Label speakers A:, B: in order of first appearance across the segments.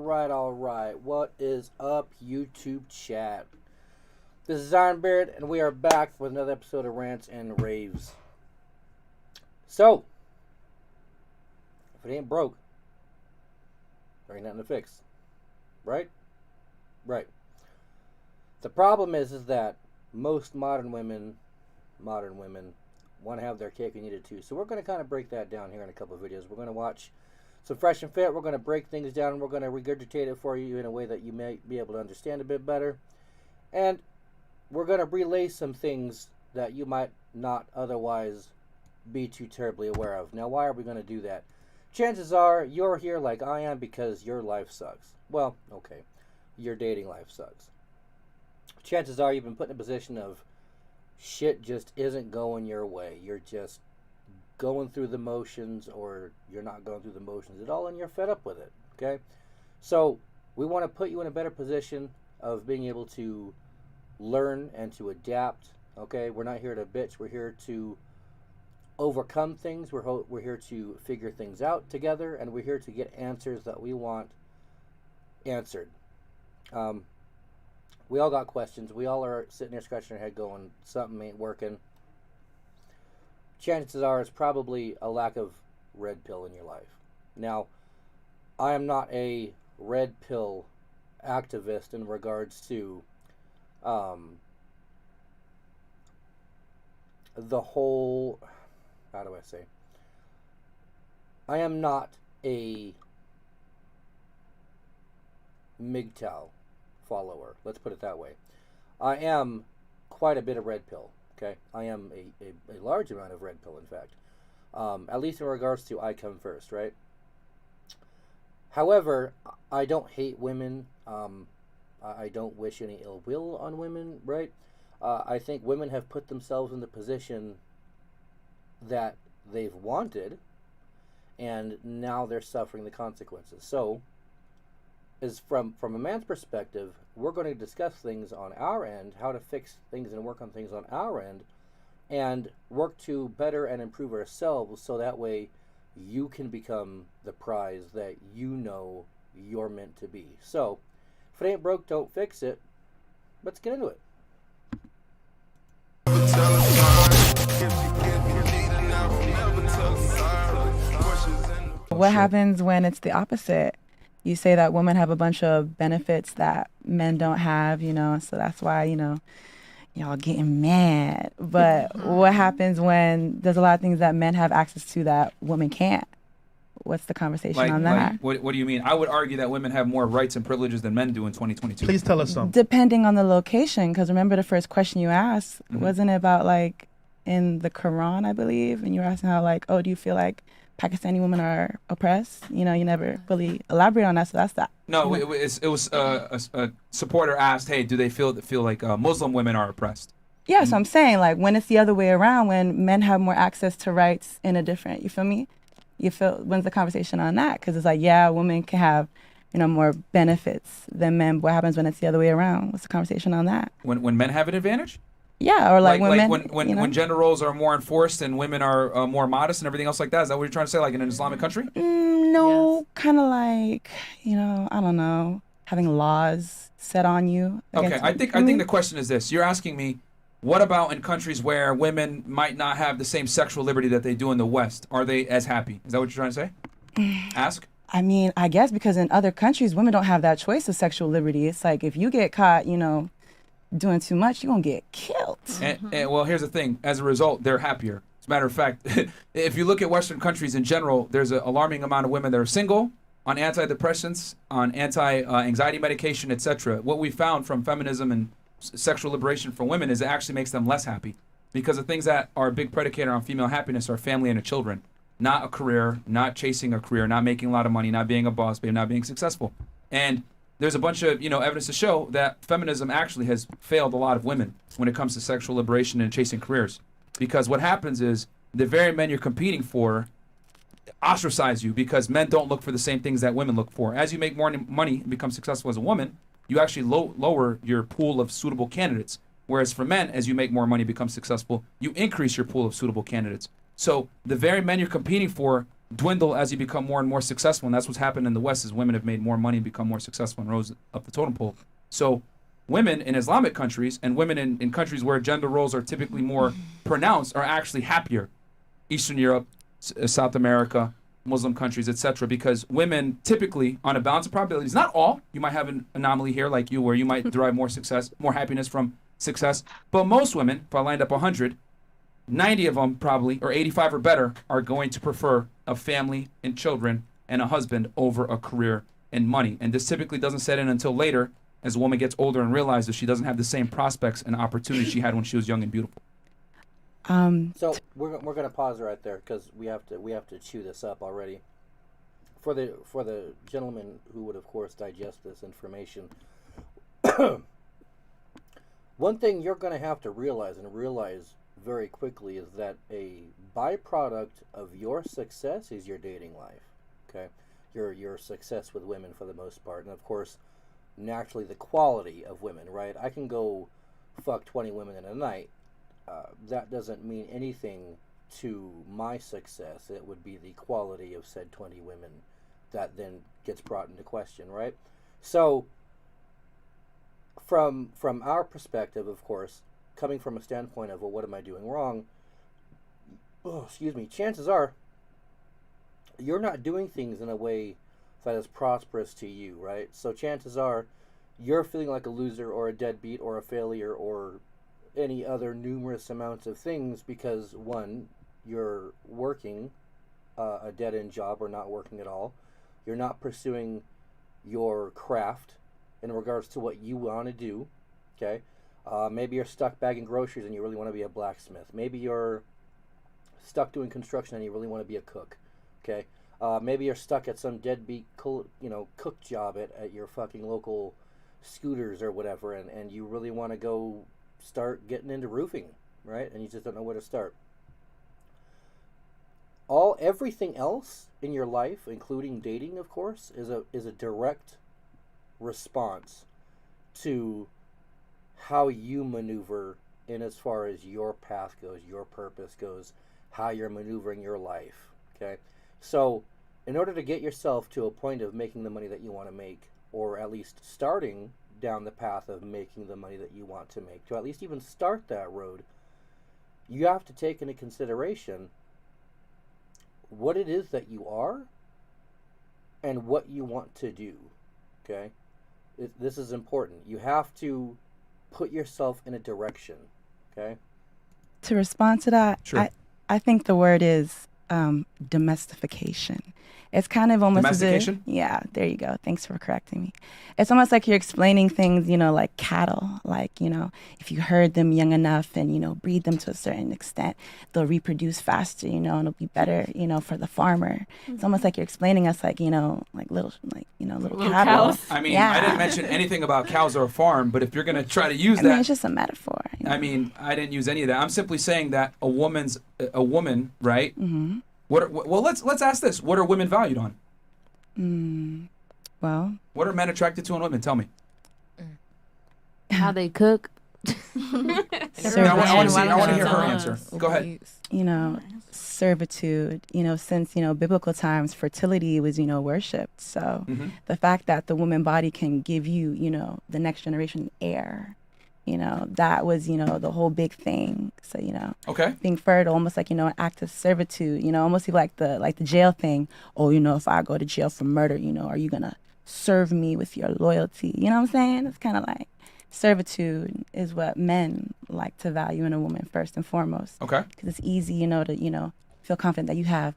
A: right. What is up, YouTube chat? This is Iron Beard, and we are back with another episode of Rants and Raves. So, if it ain't broke, there ain't nothing to fix. Right? Right. The problem is that most modern women want to have their cake and eat it too. So we're going to kind of break that down here in a couple of videos. We're going to watch some Fresh and Fit. We're going to break things down, and we're going to regurgitate it for you in a way that you may be able to understand a bit better. And we're going to relay some things that you might not otherwise be too terribly aware of. Now, why are we going to do that? Chances are you're here like I am because your life sucks. Well, okay, your dating life sucks. Chances are you've been put in a position of shit just isn't going your way. You're just going through the motions, or you're not going through the motions at all, and you're fed up with it. Okay? So we want to put you in a better position of being able to learn and to adapt. Okay? We're not here to bitch. We're here to overcome things. We're here to figure things out together, and we're here to get answers that we want answered. We all got questions. We all are sitting there scratching our head going, something ain't working. Chances are it's probably a lack of red pill in your life. Now, I am not a red pill activist in regards to the whole, how do I say? I am not a MGTOW follower. Let's put it that way. I am quite a bit of red pill. Okay, I am a large amount of red pill, in fact. At least in regards to I come first, right? However, I don't hate women. I don't wish any ill will on women, right? I think women have put themselves in the position that they've wanted, and now they're suffering the consequences. So, is from a man's perspective, we're going to discuss things on our end, how to fix things and work on things on our end, and work to better and improve ourselves, so that way you can become the prize that you know you're meant to be. So, if it ain't broke, don't fix it. Let's get into it.
B: What happens when it's the opposite? You say that women have a bunch of benefits that men don't have, so that's why, y'all getting mad. But what happens when there's a lot of things that men have access to that women can't? What's the conversation on that?
C: What do you mean? I would argue that women have more rights and privileges than men do in 2022.
D: Please tell us something.
B: Depending on the location, because remember the first question you asked, wasn't it about in the Quran, I believe, and you were asking how oh, do you feel like Pakistani women are oppressed? You never really elaborate on that, so that's that.
C: No, it was a supporter asked, hey, do they feel like Muslim women are oppressed?
B: Yeah, so I'm saying when it's the other way around, when men have more access to rights in a different, you feel me? When's the conversation on that? Because it's women can have more benefits than men. What happens when it's the other way around? What's the conversation on that?
C: When men have an advantage?
B: Yeah, or
C: when gender roles are more enforced and women are more modest and everything else like that. Is that what you're trying to say? Like in an Islamic country?
B: No, yes. Kind of I don't know, having laws set on you.
C: Okay, I think the question is this: you're asking me, what about in countries where women might not have the same sexual liberty that they do in the West? Are they as happy? Is that what you're trying to say? Ask.
B: I mean, I guess because in other countries, women don't have that choice of sexual liberty. It's like if you get caught, doing too much, you're going to get killed.
C: And well, here's the thing. As a result, they're happier. As a matter of fact, if you look at Western countries in general, there's an alarming amount of women that are single, on antidepressants, on anti-anxiety medication, etc. What we found from feminism and sexual liberation for women is it actually makes them less happy. Because the things that are a big predicator on female happiness are family and children. Not a career, not chasing a career, not making a lot of money, not being a boss babe, not being successful. And there's a bunch of evidence to show that feminism actually has failed a lot of women when it comes to sexual liberation and chasing careers. Because what happens is the very men you're competing for ostracize you because men don't look for the same things that women look for. As you make more money and become successful as a woman, you actually lower your pool of suitable candidates. Whereas for men, as you make more money, become successful, you increase your pool of suitable candidates. So the very men you're competing for dwindle as you become more and more successful. And that's what's happened in the West is women have made more money and become more successful and rose up the totem pole. So women in Islamic countries and women in countries where gender roles are typically more pronounced are actually happier. Eastern Europe, South America, Muslim countries, etc. Because women typically, on a balance of probabilities, not all, you might have an anomaly here like you where you might derive more success, more happiness from success, but most women, if I lined up 100, 90 of them probably, or 85 or better, are going to prefer a family and children and a husband over a career and money. And this typically doesn't set in until later as a woman gets older and realizes she doesn't have the same prospects and opportunities she had when she was young and beautiful.
A: So we're going to pause right there because we have to chew this up already. For the gentleman who would, of course, digest this information, one thing you're going to have to realize very quickly is that a byproduct of your success is your dating life. Okay, your success with women for the most part, and of course, naturally the quality of women. Right, I can go fuck 20 women in a night. That doesn't mean anything to my success. It would be the quality of said 20 women that then gets brought into question, right? So, from our perspective, of course, coming from a standpoint of, well, what am I doing wrong? Oh, excuse me. Chances are, you're not doing things in a way that is prosperous to you, right? So chances are, you're feeling like a loser or a deadbeat or a failure or any other numerous amounts of things because, one, you're working a dead-end job or not working at all. You're not pursuing your craft in regards to what you want to do, okay? Maybe you're stuck bagging groceries and you really want to be a blacksmith. Maybe you're stuck doing construction and you really want to be a cook, okay? Maybe you're stuck at some deadbeat, cook job at your fucking local Scooters or whatever, and you really want to go start getting into roofing, right? And you just don't know where to start. Everything else in your life, including dating, of course, is a direct response to how you maneuver in as far as your path goes, your purpose goes, how you're maneuvering your life, okay? So, in order to get yourself to a point of making the money that you want to make, or at least starting down the path of making the money that you want to make, to at least even start that road, you have to take into consideration what it is that you are and what you want to do, okay? This is important. You have to put yourself in a direction, okay?
B: To respond to that,
C: Sure.
B: I think the word is domestication. It's kind of almost
C: Domestication?
B: Yeah, there you go. Thanks for correcting me. It's almost like you're explaining things, like cattle. Like, if you herd them young enough and, breed them to a certain extent, they'll reproduce faster, and it'll be better, for the farmer. It's almost like you're explaining us like, little cattle.
D: cows.
C: I mean,
B: Yeah.
C: I didn't mention anything about cows or a farm, but if you're going to try to use
B: I mean,
C: that,
B: it's just a metaphor.
C: I mean, I didn't use any of that. I'm simply saying that a woman, right?
B: Mm-hmm.
C: Well, let's ask this. What are women valued on?
B: Well,
C: What are men attracted to in women? Tell me.
D: How they cook.
C: I want to hear her answer. Go ahead.
B: servitude, since, biblical times, fertility was, worshipped. So the fact that the woman body can give you, the next generation heir, that was, the whole big thing. So,
C: Okay.
B: being fertile, almost like, an act of servitude, almost like the jail thing. Oh, if I go to jail for murder, are you going to serve me with your loyalty? You know what I'm saying? It's kind of like servitude is what men like to value in a woman first and foremost.
C: Okay.
B: Because it's easy, to, feel confident that you have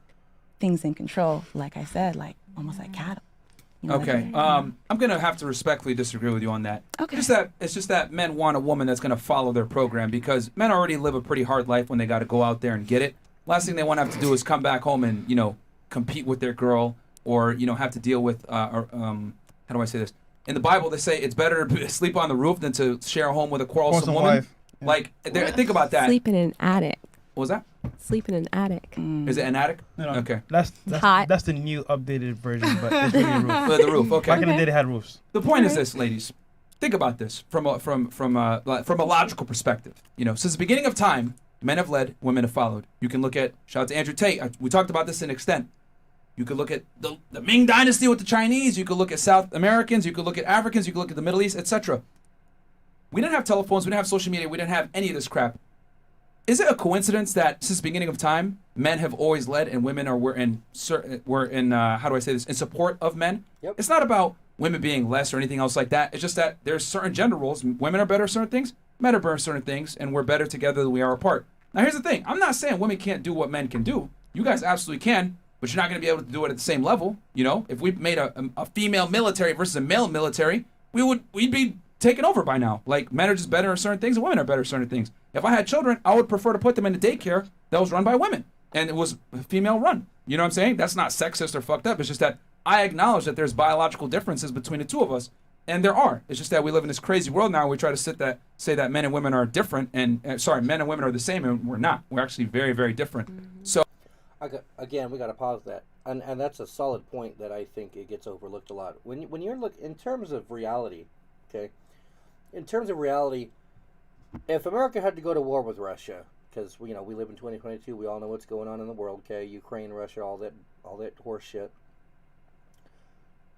B: things in control. Like I said, like almost like cattle.
C: Okay. I'm gonna have to respectfully disagree with you on that.
B: Okay.
C: It's just that men want a woman that's gonna follow their program because men already live a pretty hard life when they got to go out there and get it. Last thing they want to have to do is come back home and compete with their girl or have to deal with how do I say this? In the Bible, they say it's better to sleep on the roof than to share a home with a quarrelsome woman.
E: Wife. Yeah.
C: Like, think about that.
F: Sleep in an attic.
C: What was that?
F: Sleep in an attic.
C: Is it an attic?
E: No,
C: Okay.
E: That's
F: Hot.
E: that's the new updated version, but it's really a roof.
C: The roof. Okay.
E: Back in the day, they had roofs.
C: The point is this, ladies. Think about this from a logical perspective. Since the beginning of time, men have led, women have followed. You can look at, shout out to Andrew Tate. We talked about this in extent. You could look at the Ming Dynasty with the Chinese. You could look at South Americans. You could look at Africans. You could look at the Middle East, etc. We didn't have telephones. We didn't have social media. We didn't have any of this crap. Is it a coincidence that since the beginning of time, men have always led and women were in how do I say this, in support of men?
A: Yep.
C: It's not about women being less or anything else like that. It's just that there's certain gender roles. Women are better at certain things. Men are better at certain things, and we're better together than we are apart. Now, here's the thing. I'm not saying women can't do what men can do. You guys absolutely can, but you're not going to be able to do it at the same level. You know, if we made a female military versus a male military, we'd be taken over by now. Like, men are just better at certain things, and women are better at certain things. If I had children, I would prefer to put them in a daycare that was run by women, and it was female run. You know what I'm saying? That's not sexist or fucked up. It's just that I acknowledge that there's biological differences between the two of us, and there are. It's just that we live in this crazy world now. We try to say that men and women are different, and men and women are the same, and we're not. We're actually very, very different. So,
A: Again, we got to pause that, and that's a solid point that I think it gets overlooked a lot. When you're in terms of reality, okay, in terms of reality, if America had to go to war with Russia, because we live in 2022, we all know what's going on in the world, okay, Ukraine, Russia, all that horse shit.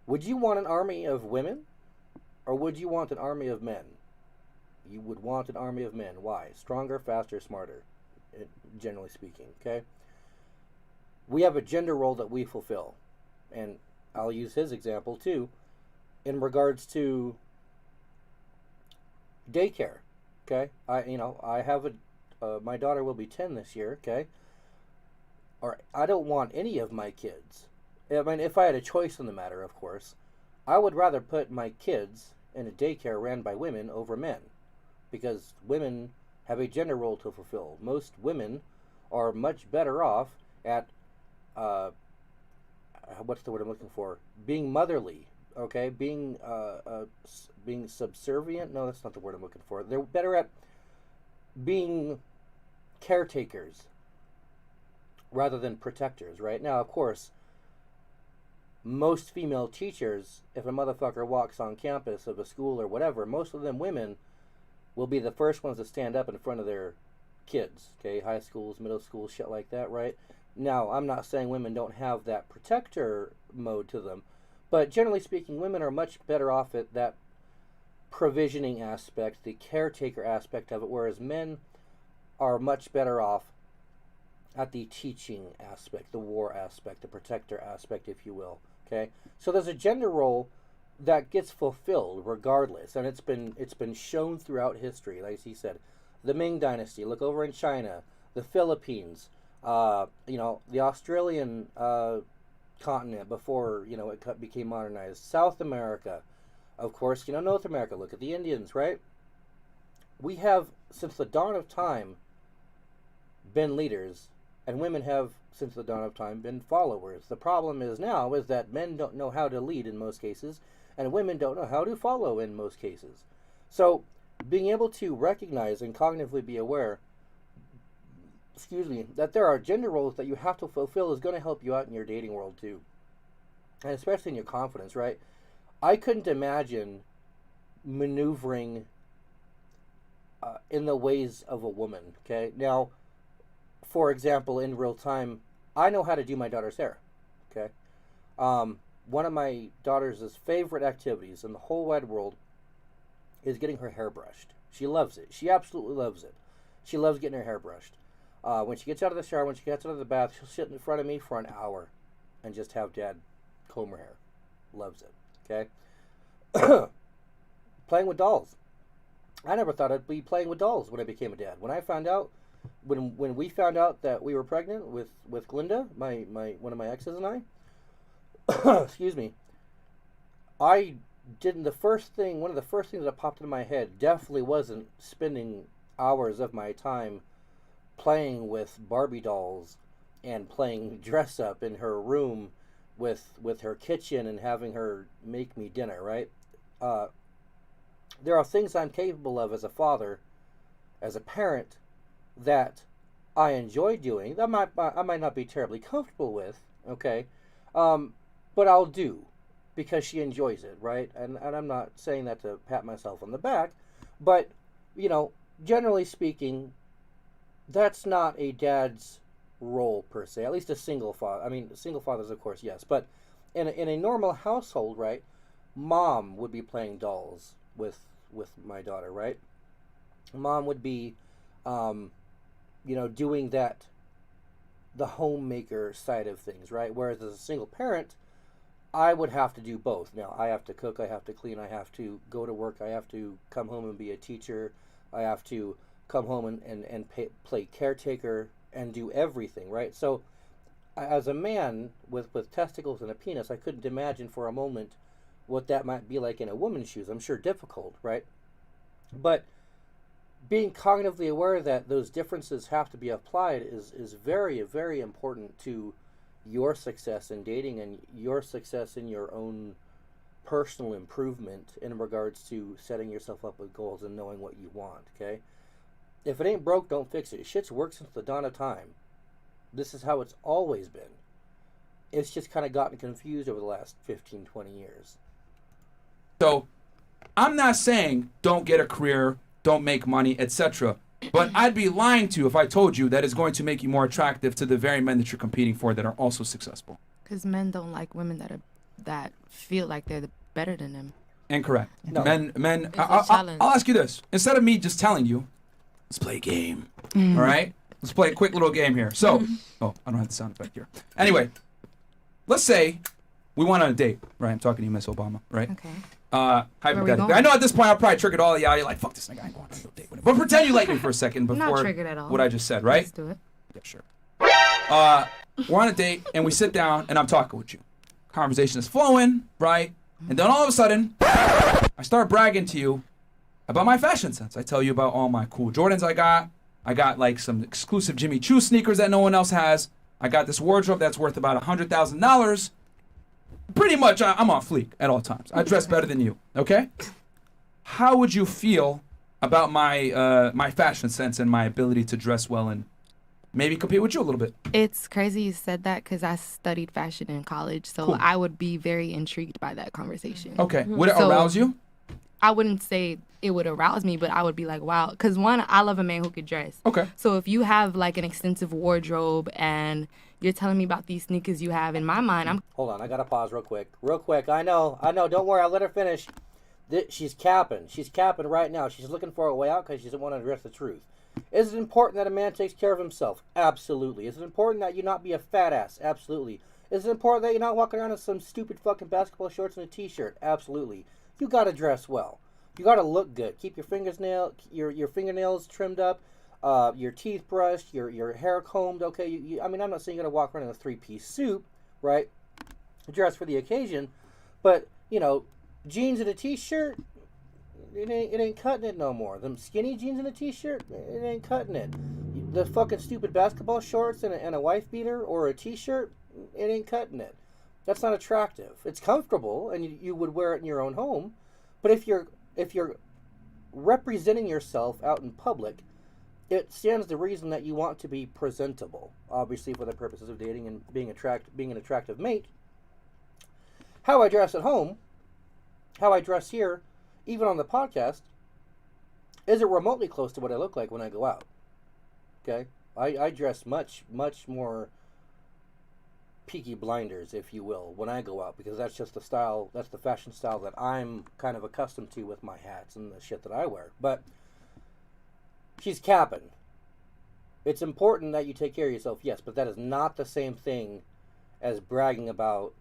A: Would you want an army of women, or would you want an army of men? You would want an army of men. Why? Stronger, faster, smarter, generally speaking, okay? We have a gender role that we fulfill, and I'll use his example too, in regards to daycare. Okay, I have my daughter will be 10 this year. Okay, or I don't want any of my kids. I mean, if I had a choice in the matter, of course, I would rather put my kids in a daycare ran by women over men, because women have a gender role to fulfill. Most women are much better off at what's the word I'm looking for? Being motherly. Okay, being subservient. No, that's not the word I'm looking for. They're better at being caretakers rather than protectors. Right now, of course, most female teachers, if a motherfucker walks on campus of a school or whatever, most of them women will be the first ones to stand up in front of their kids. Okay, high schools, middle schools, shit like that. Right now, I'm not saying women don't have that protector mode to them. But generally speaking, women are much better off at that provisioning aspect, the caretaker aspect of it, whereas men are much better off at the teaching aspect, the war aspect, the protector aspect, if you will. Okay, so there's a gender role that gets fulfilled regardless, and it's been shown throughout history. Like he said, the Ming Dynasty. Look over in China, the Philippines, the Australian continent before it became modernized, South America, of course, North America. Look at the Indians, right? We have, since the dawn of time, been leaders, and women have, since the dawn of time, been followers. The problem is now is that men don't know how to lead in most cases, and women don't know how to follow in most cases. So being able to recognize and cognitively be aware that there are gender roles that you have to fulfill is going to help you out in your dating world too. And especially in your confidence, right? I couldn't imagine maneuvering in the ways of a woman, okay? Now, for example, in real time, I know how to do my daughter's hair, okay? One of my daughter's favorite activities in the whole wide world is getting her hair brushed. She loves it. She absolutely loves it. She loves getting her hair brushed. When she gets out of the shower, when she gets out of the bath, she'll sit in front of me for an hour and just have Dad comb her hair. Loves it. Okay? Playing with dolls. I never thought I'd be playing with dolls when I became a dad. When I found out, when we found out that we were pregnant with Glinda, my one of my exes and I, excuse me, I didn't. One of the first things that popped into my head definitely wasn't spending hours of my time playing with Barbie dolls and playing dress up in her room with her kitchen and having her make me dinner, right? There are things I'm capable of as a father, as a parent, that I enjoy doing. That I might not be terribly comfortable with, okay? But I'll do because she enjoys it, right? And I'm not saying that to pat myself on the back, but, generally speaking, that's not a dad's role per se. At least a single father. I mean, single fathers, of course, yes, but in a normal household, right? Mom would be playing dolls with my daughter, right? Mom would be, doing the homemaker side of things, right? Whereas as a single parent, I would have to do both. Now, I have to cook, I have to clean, I have to go to work, I have to come home and be a teacher, I have to come home and play caretaker and do everything, right? So, as a man with testicles and a penis, I couldn't imagine for a moment what that might be like in a woman's shoes. I'm sure difficult, right? But being cognitively aware that those differences have to be applied is very, very important to your success in dating and your success in your own personal improvement in regards to setting yourself up with goals and knowing what you want, okay? If it ain't broke, don't fix it. Shit's worked since the dawn of time. This is how it's always been. It's just kind of gotten confused over the last 15, 20 years.
C: So, I'm not saying don't get a career, don't make money, etc. But I'd be lying to you if I told you that it's going to make you more attractive to the very men that you're competing for that are also successful.
D: Because men don't like women that feel like they're better than them.
C: Incorrect.
A: No.
C: Men.
D: It's a challenge.
C: I'll ask you this: instead of me just telling you, let's play a game. All right, let's play a quick little game here. So, oh, I don't have the sound effect here. Anyway, let's say we went on a date. Right, I'm talking to you, Miss Obama. Right.
D: Okay.
C: Hypothetically,
D: going?
C: I know at this point I'll probably triggered all of y'all. You're like, fuck this nigga, I ain't going on no date with him. But pretend you like me for a second
D: I'm not
C: before
D: triggered at all.
C: what I just said, right?
D: Let's do it.
C: Yeah, sure. We're on a date and we sit down and I'm talking with you. Conversation is flowing, right? And then all of a sudden, I start bragging to you about my fashion sense. I tell you about all my cool Jordans I got. I got like some exclusive Jimmy Choo sneakers that no one else has. I got this wardrobe that's worth about $100,000. Pretty much, I'm on fleek at all times. I dress better than you, okay? How would you feel about my my fashion sense and my ability to dress well and maybe compete with you a little bit?
D: It's crazy you said that because I studied fashion in college, so
C: Cool.
D: I would be very intrigued by that conversation.
C: Okay, would it
D: So-
C: arouse you?
D: I wouldn't say it would arouse me, but I would be like, wow. Because one, I love a man who could dress.
C: Okay.
D: So if you have like an extensive wardrobe and you're telling me about these sneakers you have, in my mind, I'm
A: Hold on, I gotta pause real quick. Real quick, I know, don't worry, I'll let her finish. She's capping. She's capping right now. She's looking for a way out because she doesn't want to address the truth. Is it important that a man takes care of himself? Absolutely. Is it important that you not be a fat ass? Absolutely. Is it important that you're not walking around in some stupid fucking basketball shorts and a t-shirt? Absolutely. You gotta dress well. You gotta look good. Keep your fingernails trimmed up, your teeth brushed, your hair combed. Okay, I mean, I'm not saying you gotta walk around in a 3-piece suit, right? Dress for the occasion, but jeans and a t-shirt, it ain't cutting it no more. Them skinny jeans and a t-shirt, it ain't cutting it. The fucking stupid basketball shorts and a wife beater or a t-shirt, it ain't cutting it. That's not attractive. It's comfortable and you would wear it in your own home, but if you're representing yourself out in public, it stands to reason that you want to be presentable, obviously for the purposes of dating and being an attractive mate. How I dress at home, how I dress here, even on the podcast, isn't remotely close to what I look like when I go out. Okay? I dress much, much more Peaky Blinders, if you will, when I go out, because that's just the style, that's the fashion style that I'm kind of accustomed to with my hats and the shit that I wear. But she's capping. It's important that you take care of yourself, yes, but that is not the same thing as bragging about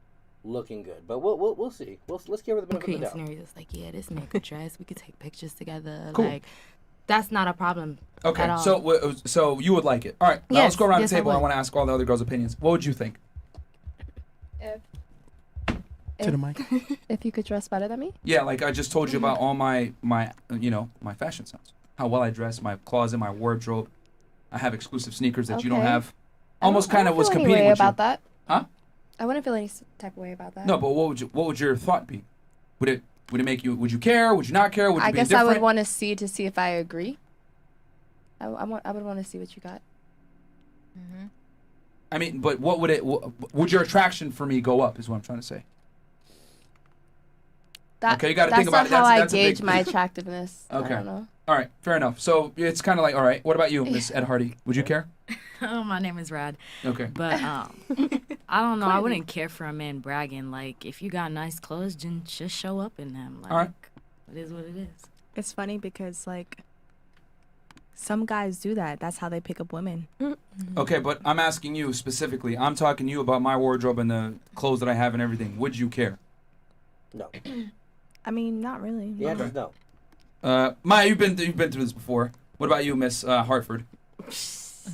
A: looking good. But we'll see. Let's give her the benefit of
D: creating
A: the doubt.
D: scenarios like, yeah, this man could dress. We could take pictures together.
C: Cool.
D: Like, that's not a problem
C: Okay,
D: at all.
C: so you would like it. All right, now
D: Yes,
C: let's go around
D: yes,
C: the
D: I
C: table. I
D: would.
C: want to ask all the other girls' opinions. What would you think?
E: To the mic.
F: If you could dress better than me?
C: Yeah, like I just told you about all my my fashion sense. How well I dress, my closet, my wardrobe. I have exclusive sneakers that you don't
F: Okay.
C: have.
F: I
C: Almost
F: don't- I
C: kind of
F: don't
C: was
F: feel any
C: competing
F: way
C: with you.
F: about that.
C: Huh?
F: I wouldn't feel any type of way about that.
C: No, but what would your thought be? Would it make you? Would you care? Would you not care? Would you
F: I
C: be
F: guess
C: indifferent?
F: I would want to see if I agree. I would want to see what you got.
C: I mean, but what would it? Would your attraction for me go up? Is what I'm trying to say.
F: That,
C: Okay, you gotta
F: that's
C: think about
F: not
C: it.
F: how
C: That's a
F: I gauge
C: big-
F: my attractiveness.
C: Okay.
F: I don't know.
C: All right, fair enough. So it's kind of like, all right, what about you, Miss Ed Hardy? Would you care?
G: Oh, my name is Rad.
C: Okay.
G: But I don't know. I wouldn't care for a man bragging. Like, if you got nice clothes, then just show up in them. Like,
C: All right.
G: it is what it is.
F: It's funny because like some guys do that. That's how they pick up women.
C: Okay, but I'm asking you specifically. I'm talking to you about my wardrobe and the clothes that I have and everything. Would you care?
A: No.
F: I mean, not really.
A: The answer is no.
C: Maya, you've been through this before. What about you, Miss Hartford?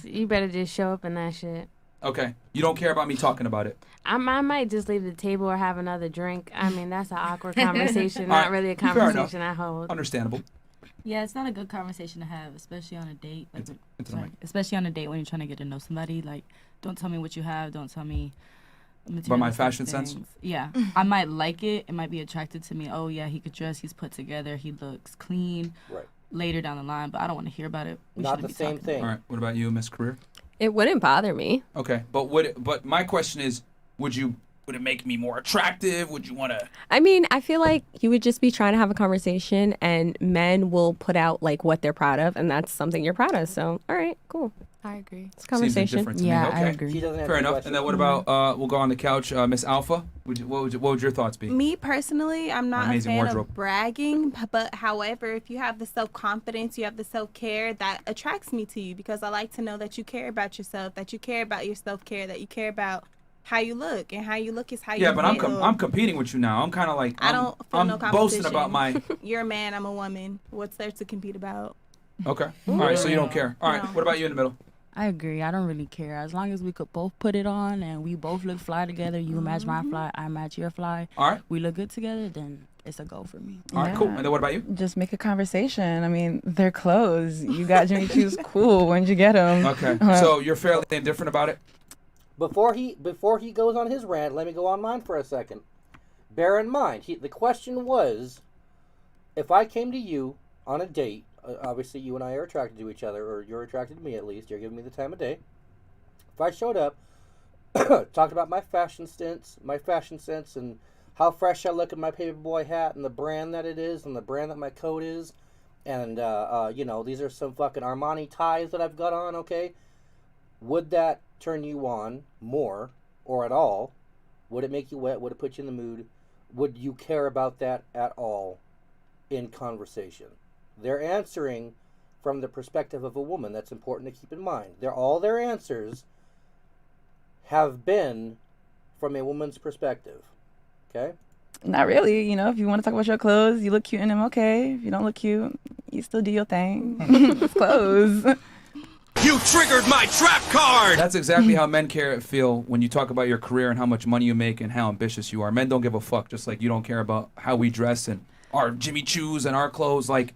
H: You better just show up in that shit.
C: Okay. You don't care about me talking about it.
H: I might just leave the table or have another drink. I mean, that's an awkward conversation,
C: All
H: not
C: right,
H: really a
C: fair enough.
H: conversation I hold.
C: Understandable.
I: Yeah, it's not a good conversation to have, especially on a date. Like,
C: Into the
I: sorry,
C: mic.
I: especially on a date when you're trying to get to know somebody. Like, don't tell me what you have. Don't tell me
C: About my
I: materialistic
C: fashion sense?
I: things. Yeah, I might like it. It might be attracted to me. Oh yeah, he could dress. He's put together. He looks clean.
A: Right.
I: Later down the line, but I don't want to hear about it. We
A: Not
I: shouldn't
A: the
I: be
A: same
I: talking
A: thing.
C: All right. What about you, Miss Career?
J: It wouldn't bother me.
C: Okay. But my question is, would it make me more attractive? Would you want to?
J: I mean, I feel like you would just be trying to have a conversation, and men will put out like what they're proud of, and that's something you're proud of. So, all right, cool.
D: I agree.
J: It's a
C: Seems
J: conversation.
C: indifferent to
I: Yeah,
C: me.
I: I
C: Okay.
I: agree.
A: She doesn't answer
C: Fair
A: the
C: enough.
A: question.
C: And then what about we'll go on the couch, Miss Alpha? What would your thoughts be?
K: Me personally, I'm not a
C: Amazing
K: fan
C: wardrobe.
K: of bragging, but however, if you have the self-confidence, you have the self-care, that attracts me to you because I like to know that you care about yourself, that you care about your self-care, that you care about how you look, and how you look is how you
C: Yeah, but
K: feel.
C: I'm competing with you now. I'm kind of like
K: I don't feel
C: I'm
K: no
C: boasting about
K: competition.
C: my.
K: You're a man, I'm a woman. What's there to compete about?
C: Okay. All right. So you don't care. All right.
K: No.
C: What about you in the middle?
I: I agree. I don't really care. As long as we could both put it on and we both look fly together, you match my fly, I match your fly.
C: All right.
I: We look good together, then it's a go for me.
C: All right. Cool. And then what about you?
B: Just make a conversation. I mean, they're clothes. You got Jimmy Choo's. Cool. When'd you get them?
C: Okay. So you're fairly indifferent about it.
A: Before he goes on his rant, let me go on mine for a second. Bear in mind, the question was, if I came to you on a date, obviously you and I are attracted to each other, or you're attracted to me at least. You're giving me the time of day. If I showed up, talked about my fashion sense, and how fresh I look in my paperboy hat, and the brand that it is, and the brand that my coat is, and these are some fucking Armani ties that I've got on. Okay, would that turn you on more or at all? Would it make you wet? Would it put you in the mood? Would you care about that at all in conversation? They're answering from the perspective of a woman. That's important to keep in mind. All their answers have been from a woman's perspective. Okay?
B: Not really. You know, if you want to talk about your clothes, you look cute in them, okay. If you don't look cute, you still do your thing. It's clothes.
L: You triggered my trap card!
C: That's exactly how men feel when you talk about your career and how much money you make and how ambitious you are. Men don't give a fuck, just like you don't care about how we dress and our Jimmy Choos and our clothes. Like,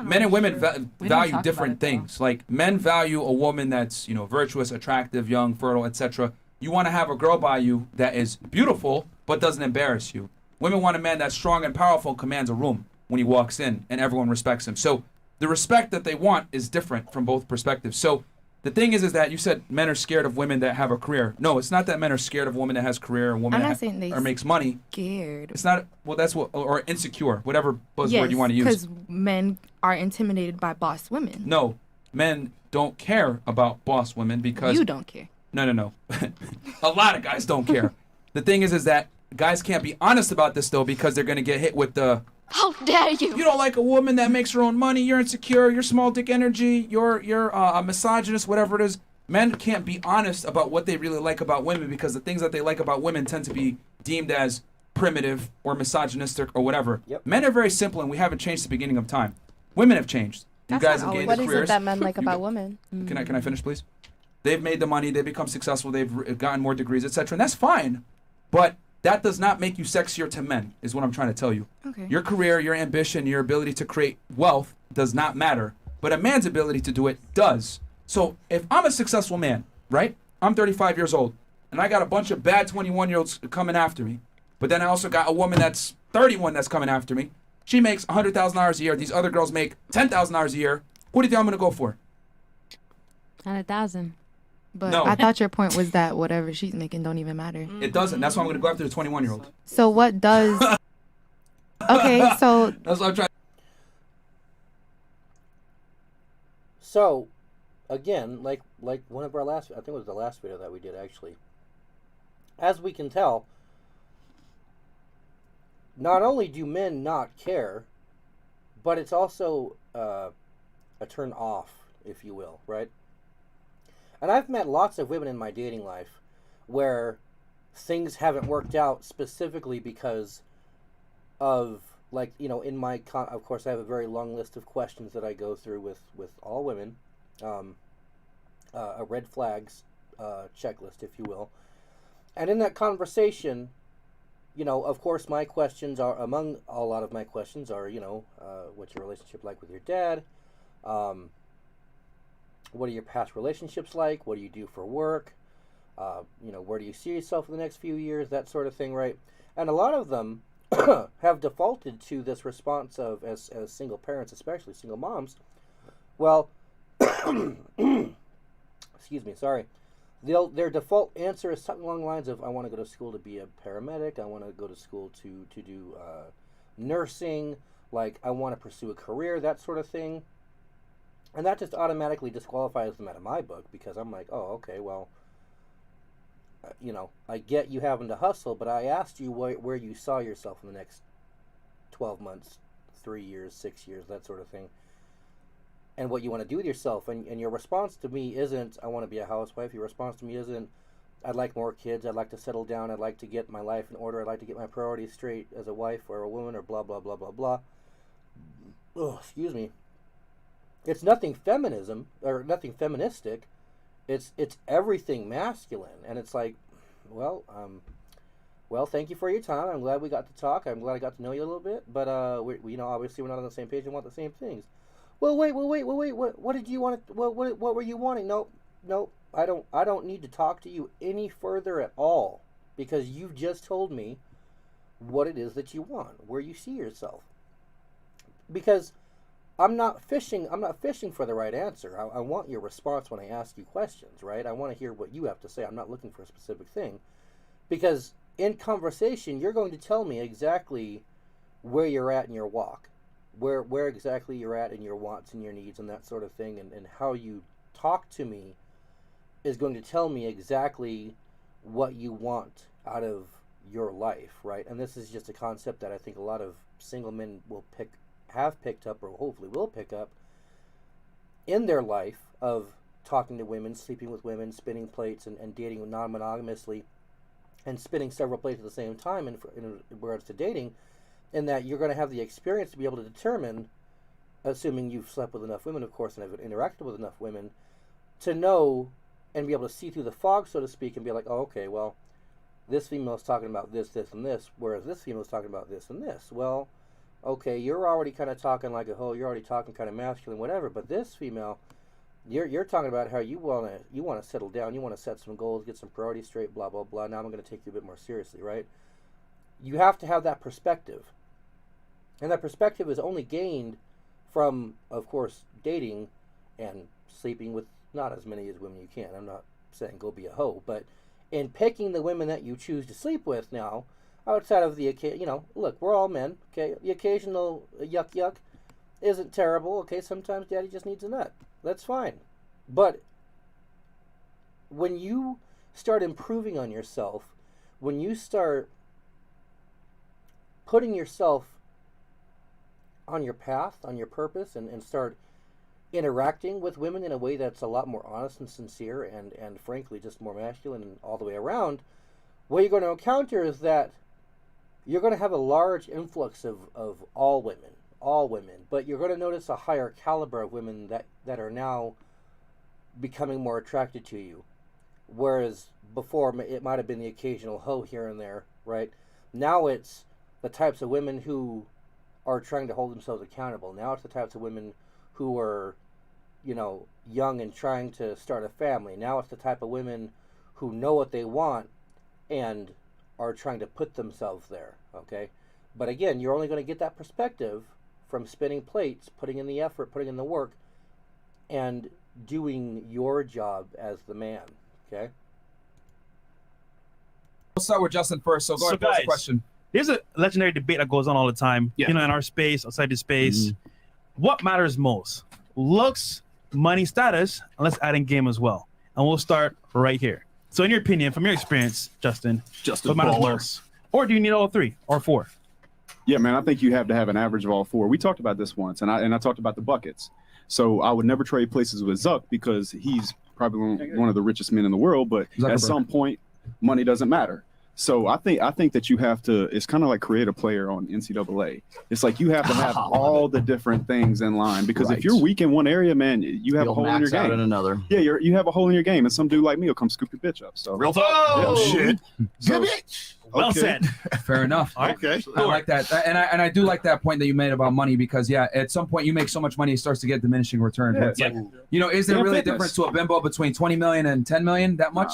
C: men and women value different things. Like, men value a woman that's, virtuous, attractive, young, fertile, etc. You want to have a girl by you that is beautiful but doesn't embarrass you. Women want a man that's strong and powerful, commands a room when he walks in, and everyone respects him. So the respect that they want is different from both perspectives. So the thing is that you said men are scared of women that have a career. No, it's not that men are scared of a woman that has a career, or a woman
D: I'm not
C: that
D: saying they
C: or makes money.
D: Scared.
C: It's not. Well, that's what, or insecure, whatever buzzword you want to use.
D: Because men are intimidated by boss women.
C: No, men don't care about boss women because
D: You don't care.
C: No. A lot of guys don't care. The thing is that guys can't be honest about this though because they're gonna get hit with the.
F: How dare you?
C: You don't like a woman that makes her own money. You're insecure. You're small dick energy. You're a misogynist. Whatever it is. Men can't be honest about what they really like about women because the things that they like about women tend to be deemed as primitive or misogynistic or whatever.
A: Yep.
C: Men are very simple and we haven't changed the beginning of time. Women have changed. You guys have gained
F: What
C: the
F: is
C: careers.
F: it that men like about women?
C: Can I finish, please? They've made the money. They've become successful. They've gotten more degrees, etc. And that's fine. But that does not make you sexier to men, is what I'm trying to tell you.
D: Okay.
C: Your career, your ambition, your ability to create wealth does not matter. But a man's ability to do it does. So if I'm a successful man, right? I'm 35 years old, and I got a bunch of bad 21-year-olds coming after me. But then I also got a woman that's 31 that's coming after me. She makes $100,000 a year. These other girls make $10,000 a year. Who do you think I'm going to go for?
H: 100,000.
D: But
C: No.
D: I thought your point was that whatever she's making don't even matter.
C: It doesn't. That's why I'm going to go after the 21-year-old.
D: So what does... Okay, so...
C: That's what I'm trying.
A: So, again, like one of our last, I think it was the last video that we did actually. As we can tell, not only do men not care, but it's also a turn off, if you will, right? And I've met lots of women in my dating life where things haven't worked out specifically because of, like, you know, in my of course I have a very long list of questions that I go through with all women, a red flags checklist, if you will. And in that conversation, you know, of course my questions are, among a lot of my questions are, you know, what's your relationship like with your dad? What are your past relationships like? What do you do for work? You know, where do you see yourself in the next few years? That sort of thing, right? And a lot of them have defaulted to this response of, as single parents, especially single moms, well, excuse me, sorry. Their default answer is something along the lines of, I want to go to school to be a paramedic. I want to go to school to do nursing. Like, I want to pursue a career, that sort of thing. And that just automatically disqualifies them out of my book, because I'm like, oh, okay, well, you know, I get you having to hustle, but I asked you where you saw yourself in the next 12 months, 3 years, 6 years, that sort of thing. And what you want to do with yourself. And your response to me isn't, I want to be a housewife. Your response to me isn't, I'd like more kids. I'd like to settle down. I'd like to get my life in order. I'd like to get my priorities straight as a wife or a woman or blah, blah, blah, blah, blah. Oh, excuse me. It's nothing feminism or nothing feministic. It's everything masculine. And it's like, well, thank you for your time. I'm glad we got to talk. I'm glad I got to know you a little bit. But, we, you know, obviously we're not on the same page and want the same things. Well, wait. What did you want? What were you wanting? Nope. I don't need to talk to you any further at all, because you've just told me what it is that you want, where you see yourself. Because I'm not fishing for the right answer. I want your response when I ask you questions, right? I want to hear what you have to say. I'm not looking for a specific thing, because in conversation you're going to tell me exactly where you're at in your walk. Where exactly you're at in your wants and your needs and that sort of thing, and how you talk to me is going to tell me exactly what you want out of your life, right? And this is just a concept that I think a lot of single men have picked up, or hopefully will pick up in their life, of talking to women, sleeping with women, spinning plates, and dating non-monogamously, and spinning several plates at the same time in regards to dating. In that you're going to have the experience to be able to determine, assuming you've slept with enough women, of course, and have interacted with enough women, to know and be able to see through the fog, so to speak, and be like, oh, okay, well, this female is talking about this, this, and this, whereas this female is talking about this and this. Well, okay, you're already kind of talking like a hoe, you're already talking kind of masculine, whatever, but this female, you're talking about how you want to settle down, you want to set some goals, get some priorities straight, blah, blah, blah. Now I'm going to take you a bit more seriously, right? You have to have that perspective. And that perspective is only gained from, of course, dating and sleeping with not as many as women you can. I'm not saying go be a hoe, but in picking the women that you choose to sleep with now, outside of the, you know, look, we're all men, okay? The occasional yuck isn't terrible, okay? Sometimes daddy just needs a nut. That's fine. But when you start improving on yourself, when you start putting yourself on your path, on your purpose, and start interacting with women in a way that's a lot more honest and sincere and frankly just more masculine and all the way around, what you're going to encounter is that you're going to have a large influx of all women, but you're going to notice a higher caliber of women that are now becoming more attracted to you. Whereas before it might have been the occasional hoe here and there, right? Now it's the types of women who are trying to hold themselves accountable. Now it's the types of women who are, you know, young and trying to start a family. Now it's the type of women who know what they want and are trying to put themselves there, okay? But again, you're only going to get that perspective from spinning plates, putting in the effort, putting in the work, and doing your job as the man, okay?
C: We'll start with Justin first, so go ahead and pose the question.
E: There's a legendary debate that goes on all the time, you know, in our space, outside the space. What matters most? Looks, money, status, and let's add in game as well. And we'll start right here. So in your opinion, from your experience, Justin, what matters most? Or do you need all 3 or 4?
M: Yeah, man, I think you have to have an average of all 4. We talked about this once, and I talked about the buckets. So I would never trade places with Zuck because he's probably one of the richest men in the world, but at some point, money doesn't matter. So I think that you have to, it's kind of like create a player on NCAA. It's like you have to have all the different things in line, because if you're weak in one area, man, you have a hole in your game.
N: Out in another.
M: Yeah, you have a hole in your game, and some dude like me will come scoop your bitch up. So
N: real talk. Oh shit.
M: So,
E: well said.
C: Fair enough.
N: Okay.
C: I like that, and I do like that point that you made about money, because at some point you make so much money, it starts to get diminishing returns.
M: Yeah,
C: It's like, is there really a difference to a bimbo between 20 million and 10 million? That much?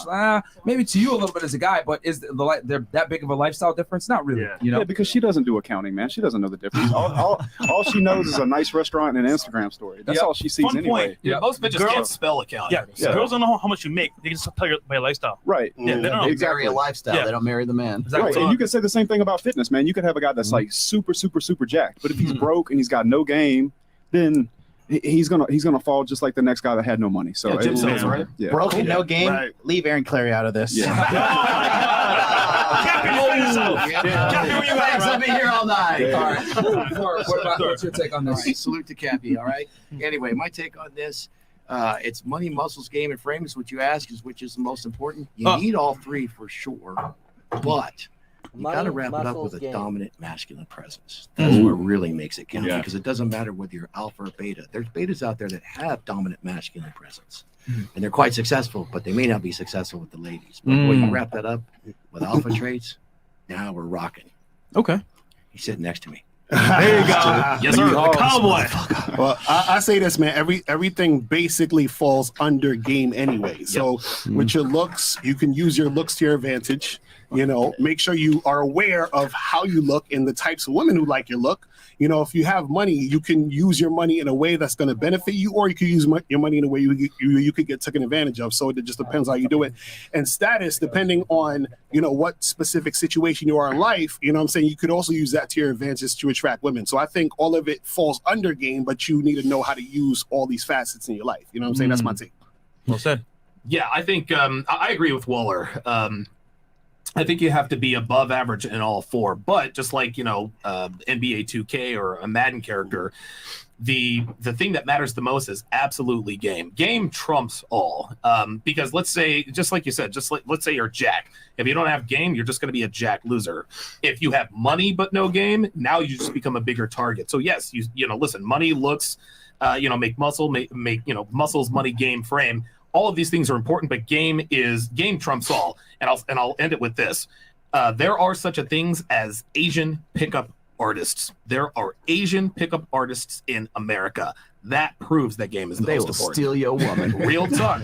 C: Maybe to you a little bit as a guy, but is there that big of a lifestyle difference? Not really.
M: Yeah, because she doesn't do accounting, man. She doesn't know the difference. All she knows is a nice restaurant and an Instagram story. That's all she sees
E: Fun
M: anyway.
E: point.
N: Yeah, most bitches can't spell accounting.
E: Yeah, girls don't know how much you make. They just tell you by your lifestyle.
M: Right.
E: Yeah, they don't know.
N: They marry a lifestyle. They don't marry the man.
M: Right. And you can say the same thing about fitness, man. You could have a guy that's like super jacked, but if he's broke and he's got no game, then he's gonna fall just like the next guy that had no money. So
N: Jim Simmons, right?
M: Yeah.
O: Broken, no game.
N: Right.
O: Leave Aaron Clary out of this.
N: I'll be here all night.
C: All right. What's your take on this?
N: All right, salute to Cappy. All right. Anyway, my take on this. It's money, muscles, game, and frame is what you ask, is which is the most important. You need all 3 for sure, but you got to wrap it up with a dominant masculine presence. That's what really makes it count, because it doesn't matter whether you're alpha or beta. There's betas out there that have dominant masculine presence, and they're quite successful, but they may not be successful with the ladies. But boy, you wrap that up with alpha traits, now we're rocking.
E: Okay.
N: He's sitting next to me.
P: There you go.
E: Yes, sir. The cowboy.
P: Well, I say this, man. Everything basically falls under game anyway. So with your looks, you can use your looks to your advantage. Make sure you are aware of how you look and the types of women who like your look. If you have money, you can use your money in a way that's going to benefit you, or you can use your money in a way you could get taken advantage of. So it just depends how you do it. And status, depending on, what specific situation you are in life, I'm saying, you could also use that to your advantage to attract women. So I think all of it falls under game, but you need to know how to use all these facets in your life. You know what I'm saying? That's my take.
E: Well said.
Q: Yeah, I think I agree with Waller. I think you have to be above average in all 4, but just like NBA 2K or a Madden character, the thing that matters the most is absolutely game. Game trumps all. Because let's say, just like you said, let's say you're Jack. If you don't have game, you're just going to be a Jack loser. If you have money but no game, now you just become a bigger target. So yes, listen, money, looks, make muscle, make muscles, money, game, frame. All of these things are important, but game trumps all. And I'll end it with this. There are such a things as Asian pickup artists. There are Asian pickup artists in America. That proves that game is the most important.
N: They will steal your woman.
Q: Real talk.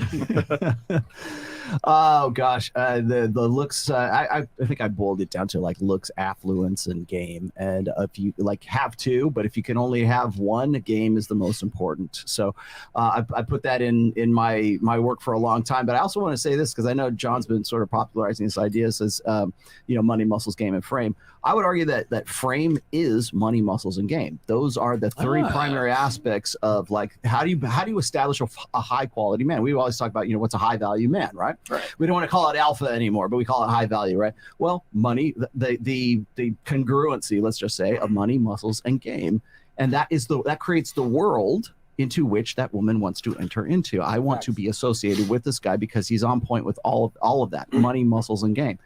N: Oh gosh, the looks. I think I boiled it down to like looks, affluence, and game. And if you have 2, but if you can only have 1, game is the most important. So I put that in my work for a long time. But I also want to say this, because I know John's been sort of popularizing this idea, says money, muscles, game, and frame. I would argue that frame is money, muscles, and game. Those are the 3 primary aspects of how do you establish a high quality man. We always talk about what's a high value man, right? We don't want to call it alpha anymore, but we call it high value, right? Well, money, the congruency, let's just say, of money, muscles, and game, and that creates the world into which that woman wants to enter into. I want to be associated with this guy because he's on point with all of that money, muscles, and game.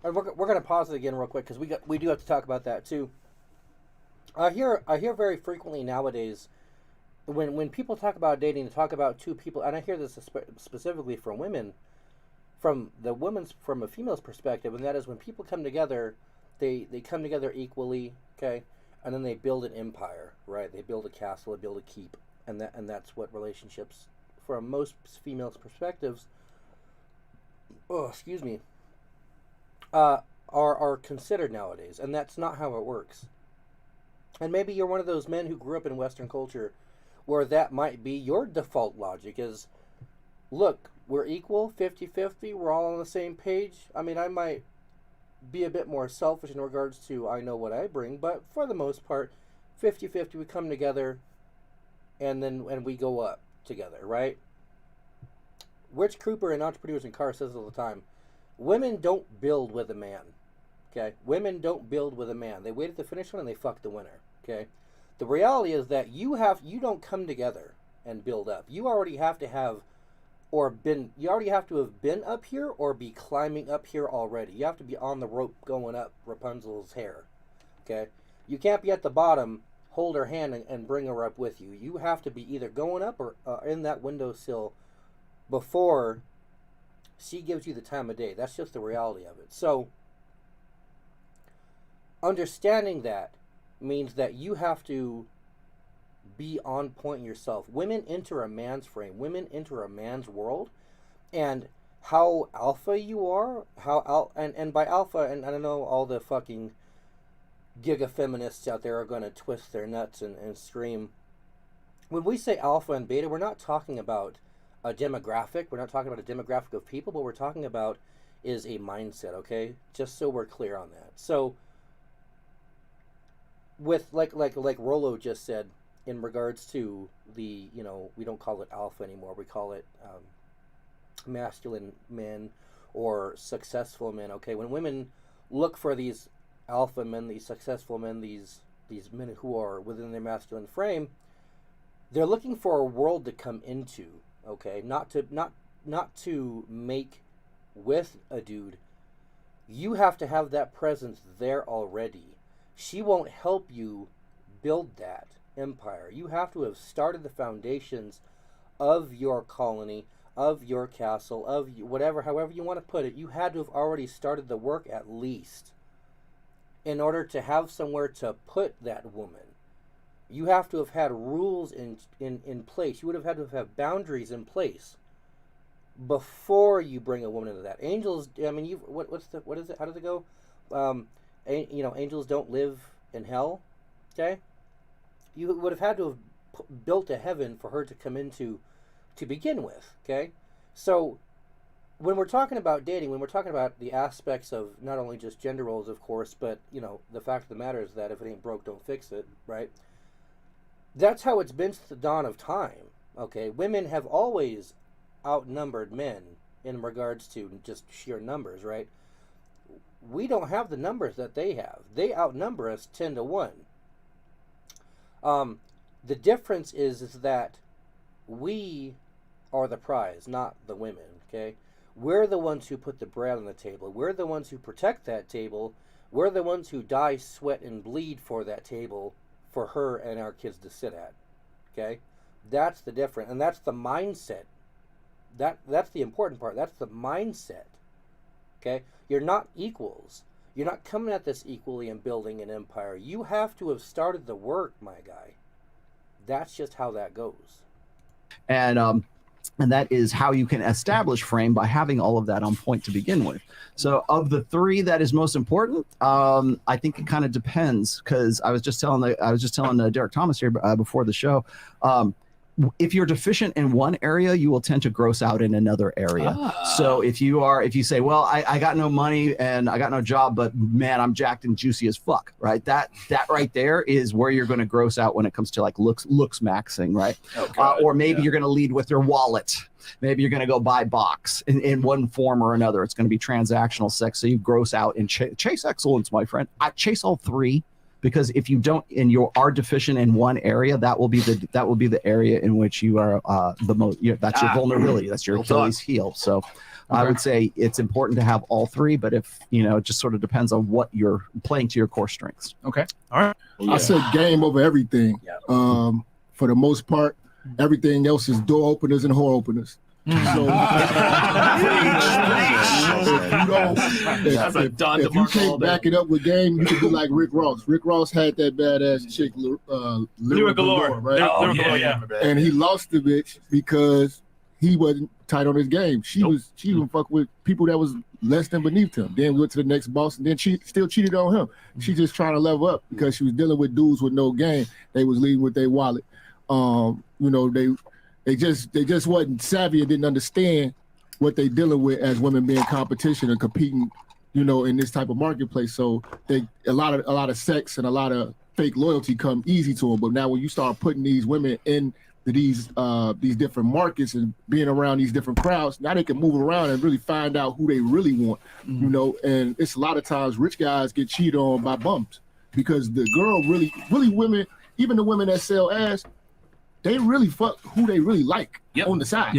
A: We're going to pause it again real quick, because we do have to talk about that too. I hear very frequently nowadays when people talk about dating, they talk about 2 people, and I hear this specifically from women, from a female's perspective, and that is when people come together, they come together equally, okay, and then they build an empire, right? They build a castle, they build a keep, and that's what relationships, from most females' perspectives, are considered nowadays, and that's not how it works. And maybe you're one of those men who grew up in Western culture where that might be your default logic is, look, we're equal, 50-50, we're all on the same page. I mean, I might be a bit more selfish in regards to I know what I bring, but for the most part, 50-50, we come together and we go up. together, right? Rich Cooper and Entrepreneurs in Cars says it all the time. Women don't build with a man. Okay? Women don't build with a man. They wait at the finish line and they fuck the winner. Okay? The reality is that you don't come together and build up. You already have to have you already have to have been up here or be climbing up here already. You have to be on the rope going up Rapunzel's hair. Okay? You can't be at the bottom, hold her hand and bring her up with you. You have to be either going up or in that windowsill before she gives you the time of day. That's just the reality of it. So, understanding that means that you have to be on point yourself. Women enter a man's frame. Women enter a man's world. And how alpha you are, and by alpha, and I don't know, all the fucking giga feminists out there are going to twist their nuts and scream. When we say alpha and beta, we're not talking about a demographic. We're not talking about a demographic of people. What we're talking about is a mindset, okay? Just so we're clear on that. So, with like Rolo just said, in regards to the, we don't call it alpha anymore. We call it masculine men or successful men, okay? When women look for these alpha men, these successful men, these men who are within their masculine frame, they're looking for a world to come into, okay? Not to make with a dude. You have to have that presence there already. She won't help you build that empire. You have to have started the foundations of your colony, of your castle, of whatever, however you want to put it. You had to have already started the work at least in order to have somewhere to put that woman. You have to have had rules in place. You would have had to have boundaries in place before you bring a woman into that. Angels, I mean, what is it? How does it go? Angels don't live in hell. Okay? You would have had to have built a heaven for her to come into to begin with, okay? So, when we're talking about dating, when we're talking about the aspects of not only just gender roles, of course, but, the fact of the matter is that if it ain't broke, don't fix it, right? That's how it's been since the dawn of time, okay? Women have always outnumbered men in regards to just sheer numbers, right? We don't have the numbers that they have. They outnumber us 10 to 1. The difference is that we are the prize, not the women, okay? We're the ones who put the bread on the table. We're the ones who protect that table. We're the ones who die, sweat, and bleed for that table for her and our kids to sit at, okay? That's the difference, and that's the mindset. That's the important part. That's the mindset, okay? You're not equals. You're not coming at this equally and building an empire. You have to have started the work, my guy. That's just how that goes.
N: And that is how you can establish frame, by having all of that on point to begin with. So of the three that is most important, I think it kind of depends, because I was just telling Derek Thomas here before the show, if you're deficient in one area, you will tend to gross out in another area. So if you say, well, I got no money and I got no job, but man, I'm jacked and juicy as fuck, right? That right there is where you're going to gross out when it comes to like looks maxing, right? Or maybe you're going to lead with your wallet. Maybe you're going to go buy box in one form or another. It's going to be transactional sex. So you gross out and chase excellence, my friend. I chase all three. Because if you don't, and you are deficient in one area, that will be the area in which you are the most. That's your vulnerability. That's your Achilles heel. So, I would say it's important to have all three. But if it just sort of depends on what you're playing to your core strengths.
C: Okay.
E: All right.
R: I said game over everything. For the most part, everything else is door openers and whore openers. So if you can't back it up with game, you can be like Rick Ross. Rick Ross had that badass chick, Lyra Galore, right? And he lost the bitch because he wasn't tight on his game. She was fuck with people that was less than beneath him. Then we went to the next boss, and then she still cheated on him. She just trying to level up because she was dealing with dudes with no game. They was leading with their wallet. They just wasn't savvy and didn't understand what they dealing with as women being competition and competing, in this type of marketplace. So a lot of sex and a lot of fake loyalty come easy to them. But now when you start putting these women in to these different markets and being around these different crowds, now they can move around and really find out who they really want, you know. And it's a lot of times rich guys get cheated on by bums because the girl really women, even the women that sell ass, they really fuck who they really like on the side.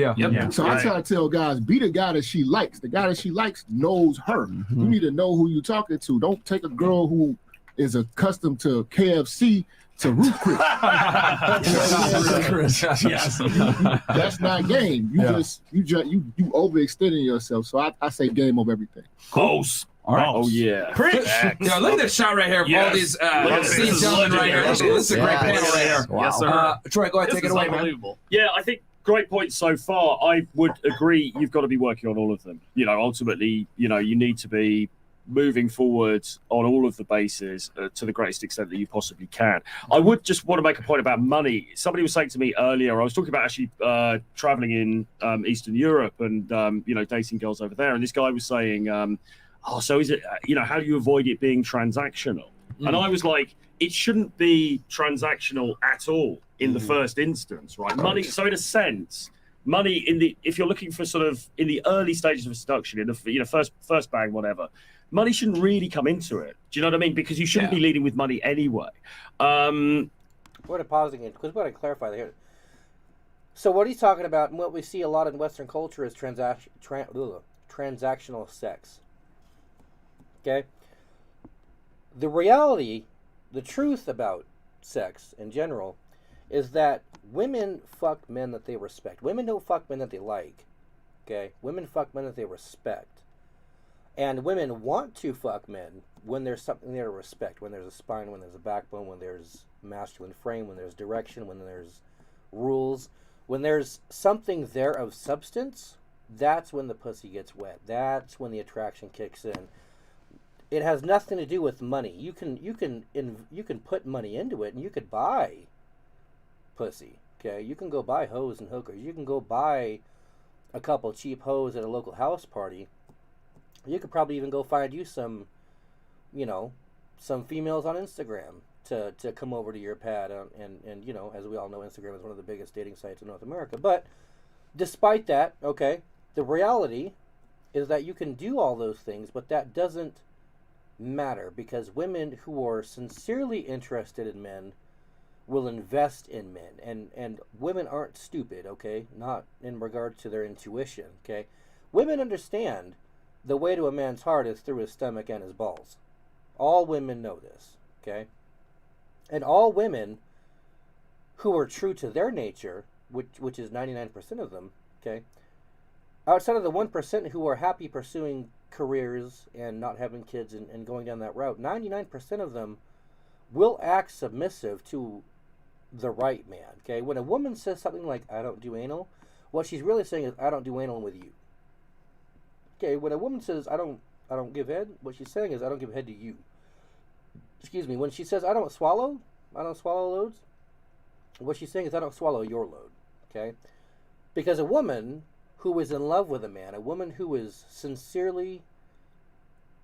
R: So I try to tell guys, be the guy that she likes. The guy that she likes knows her. You need to know who you're talking to. Don't take a girl who is accustomed to KFC to Ruth Chris. That's not game. You overextending yourself. So I say game over everything.
Q: Close.
C: All right.
O: Oh yeah.
C: Yo, look at this shot right here of all these scenes gentlemen right here. This is a great panel right here.
Q: Yes, sir.
C: Troy, go ahead, take it away, man.
S: Yeah, I think great points so far. I would agree you've got to be working on all of them. You know, ultimately, you know, you need to be moving forward on all of the bases to the greatest extent that you possibly can. I would just want to make a point about money. Somebody was saying to me earlier, I was talking about actually traveling in Eastern Europe and, you know, dating girls over there. And this guy was saying, so is it, you know, how do you avoid it being transactional? And I was like, it shouldn't be transactional at all in the first instance, right? Money. So in a sense, money if you're looking for sort of in the early stages of a seduction, in the, you know, first bang, whatever, money shouldn't really come into it. Do you know what I mean? Because you shouldn't be leading with money anyway.
A: We're pausing it because we want to clarify here. So what he's talking about, and what we see a lot in Western culture, is transactional sex. Okay? The reality, the truth about sex in general, is that women fuck men that they respect. Women don't fuck men that they like. Okay? Women fuck men that they respect. And women want to fuck men when there's something there to respect, when there's a spine, when there's a backbone, when there's masculine frame, when there's direction, when there's rules. When there's something there of substance, that's when the pussy gets wet. That's when the attraction kicks in. It has nothing to do with money. You can put money into it, and you could buy pussy. Okay, you can go buy hoes and hookers. You can go buy a couple cheap hoes at a local house party. You could probably even go find you some, you know, some females on Instagram to come over to your pad. And you know, as we all know, Instagram is one of the biggest dating sites in North America. But despite that, okay, the reality is that you can do all those things, but that doesn't matter, because women who are sincerely interested in men will invest in men. And women aren't stupid, okay? Not in regard to their intuition, okay? Women understand the way to a man's heart is through his stomach and his balls. All women know this, okay? And all women who are true to their nature, which is 99% of them, okay? Outside of the 1% who are happy pursuing careers and not having kids and going down that route, 99% of them will act submissive to the right man, okay? When a woman says something like, I don't do anal, what she's really saying is, I don't do anal with you. Okay, when a woman says, I don't give head, what she's saying is, I don't give head to you. Excuse me. When she says, I don't swallow loads, what she's saying is, I don't swallow your load, okay? Because a woman who is in love with a man, a woman who is sincerely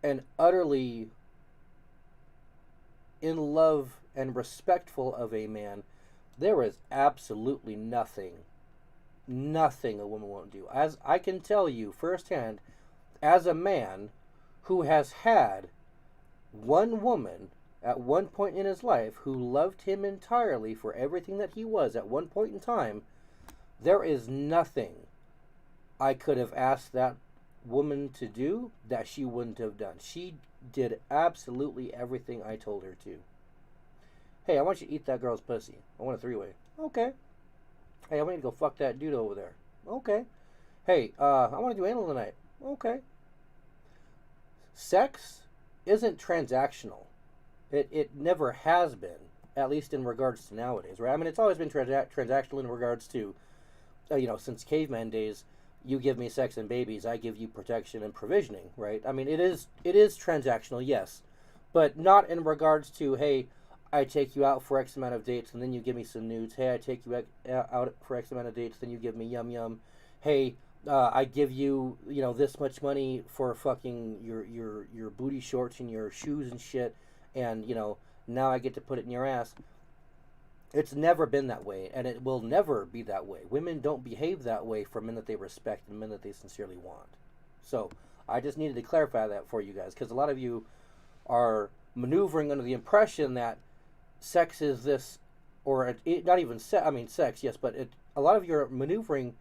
A: and utterly in love and respectful of a man, there is absolutely nothing a woman won't do. As I can tell you firsthand, as a man who has had one woman at one point in his life who loved him entirely for everything that he was at one point in time, there is nothing I could have asked that woman to do that she wouldn't have done. She did absolutely everything I told her to. Hey, I want you to eat that girl's pussy. I want a three-way. Okay. Hey, I want you to go fuck that dude over there. Okay. Hey, I want to do anal tonight. Okay. Sex isn't transactional. It never has been, at least in regards to nowadays, right? I mean, it's always been transactional in regards to, you know, since caveman days. You give me sex and babies, I give you protection and provisioning, right? I mean, it is transactional, yes, but not in regards to, hey, I take you out for X amount of dates and then you give me some nudes. Hey, I take you out for X amount of dates, then you give me yum yum. Hey, I give you, you know, this much money for fucking your booty shorts and your shoes and shit, and you know, now I get to put it in your ass. It's never been that way, and it will never be that way. Women don't behave that way for men that they respect and men that they sincerely want. So I just needed to clarify that for you guys, because a lot of you are maneuvering under the impression that sex is this, or not even sex. I mean, sex, yes, but a lot of you are maneuvering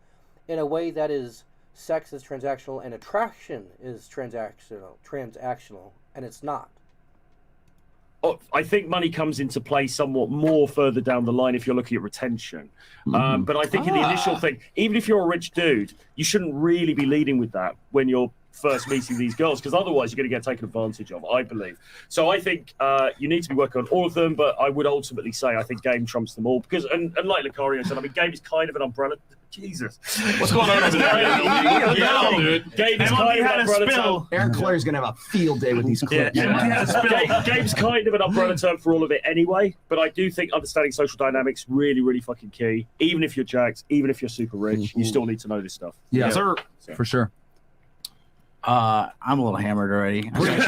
A: in a way that is sex is transactional and attraction is transactional, and it's not.
S: Oh, I think money comes into play somewhat more further down the line if you're looking at retention. But I think in the initial thing, even if you're a rich dude, you shouldn't really be leading with that when you're first meeting these girls, because otherwise you're going to get taken advantage of, I believe. So I think you need to be working on all of them, but I would ultimately say I think game trumps them all, because, and like Lucario said, I mean, game is kind of an umbrella. Jesus.
Q: What's going on over there? Yeah, dude.
S: Game is kind of an umbrella term.
N: Aaron Claire's going to have a field day with these clips.
S: Game's kind of an umbrella term for all of it anyway, but I do think understanding social dynamics really, really fucking key. Even if you're jacked, even if you're super rich, you still need to know this stuff.
C: Yeah, sir. For sure.
O: I'm a little hammered already.
S: We couldn't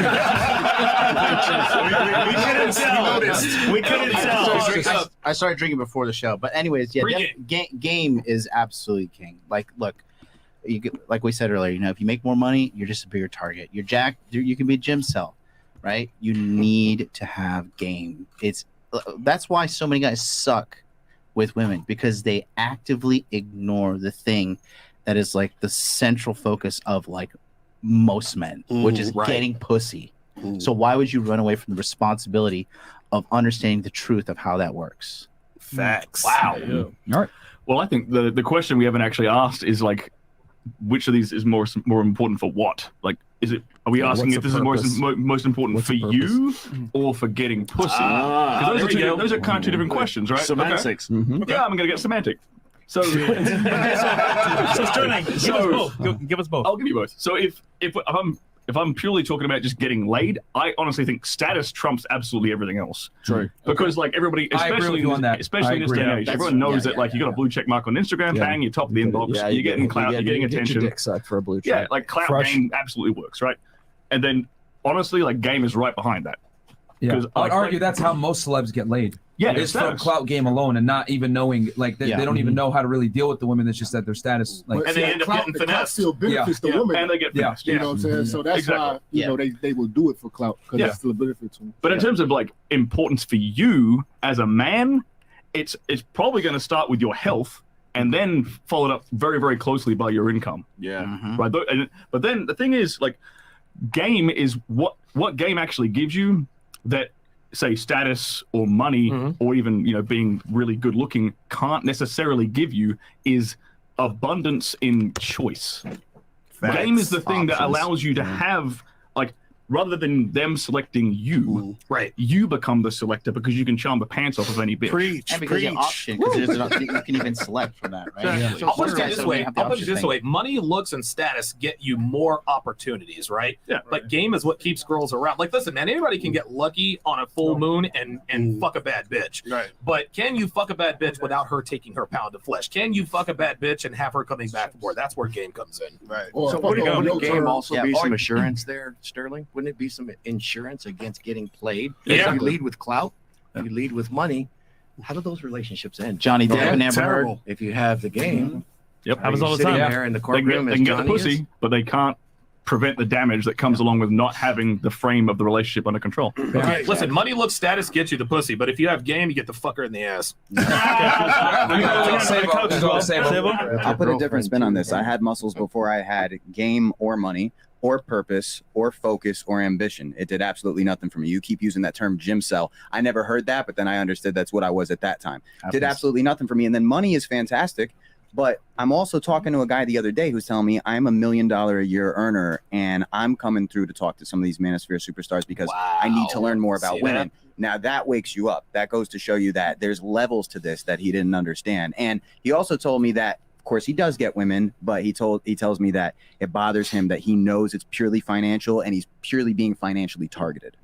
S: tell.
O: I started drinking before the show, but anyways, yeah, game is absolutely king. Like, look, like we said earlier, you know, if you make more money, you're just a bigger target. You're jacked, you can be a gym cell, right? You need to have game. That's why so many guys suck with women, because they actively ignore the thing that is like the central focus of like most men, which is getting pussy. So why would you run away from the responsibility of understanding the truth of how that works?
P: Facts.
Q: Wow.
C: All right.
M: Well, I think the question we haven't actually asked is like, which of these is more important for what? Like, are we asking if this is most important for you or for getting pussy? Because those are kind of two different questions, right?
S: Semantics.
M: Okay. Yeah, I'm gonna get semantic. So,
E: Sterling, give us both.
M: I'll give you both. So if I'm purely talking about just getting laid, I honestly think status trumps absolutely everything else.
C: True.
M: Because like everybody, especially in this day and age, everyone knows that like you got a blue check mark on Instagram, bang, you're top of the inbox, you're getting clout, you're getting attention.
N: Your dick sucked for a blue check.
M: Yeah, like clout game absolutely works, right? And then honestly, like game is right behind that.
C: Yeah, I'd argue that's how most celebs get laid.
M: Yeah,
C: it's from clout game alone, and not even knowing, like they don't even know how to really deal with the women. It's just that their status, like,
Q: and they end up getting finessed.
R: Still benefits the woman,
M: and they get finessed.
R: You know what I'm saying? So that's why you know they will do it for clout, because it still benefits them.
M: But in terms of like importance for you as a man, it's probably going to start with your health, and then followed up very, very closely by your income.
P: Yeah.
M: Right. But then the thing is, like, game is what game actually gives you that, say, status or money or even, you know, being really good looking can't necessarily give you is abundance in choice.
P: Facts.
M: Game is the thing that allows you to have, like, rather than them selecting you,
Q: right?
M: You become the selector because you can charm the pants off of any bitch.
P: Preach,
O: and because you have option, because you can even select from that, right?
Q: Yeah. So I'll put it this way: money, looks, and status get you more opportunities, right?
M: Yeah.
Q: Like game is what keeps girls around. Like, listen, man, anybody can get lucky on a full moon and fuck a bad bitch.
P: Right.
Q: But can you fuck a bad bitch without her taking her pound of flesh? Can you fuck a bad bitch and have her coming back for more? That's where game comes in.
P: Right.
T: So wouldn't game also be some assurance there, Sterling? Wouldn't it be some insurance against getting played?
Q: Yeah.
T: If you lead with clout, if you lead with money, how do those relationships end?
O: Johnny Depp and Amber Heard.
T: If you have the game,
M: Yep,
T: happens all the time. There in the courtroom,
M: they can get the pussy, but they can't prevent the damage that comes along with not having the frame of the relationship under control.
Q: Okay, listen, money, looks, status gets you the pussy, but if you have game, you get the fucker in the ass.
U: I'll put a different spin on this. I had muscles before I had game or money or purpose or focus or ambition. It did absolutely nothing for me. You keep using that term gym cell. I never heard that, but then I understood that's what I was at that time. Did absolutely nothing for me. And then money is fantastic. But I'm also talking to a guy the other day who's telling me I'm $1 million a year earner, and I'm coming through to talk to some of these Manosphere superstars because I need to learn more about women. Now that wakes you up. That goes to show you that there's levels to this that he didn't understand. And he also told me that, of course, he does get women, but he tells me that it bothers him that he knows it's purely financial and he's purely being financially targeted.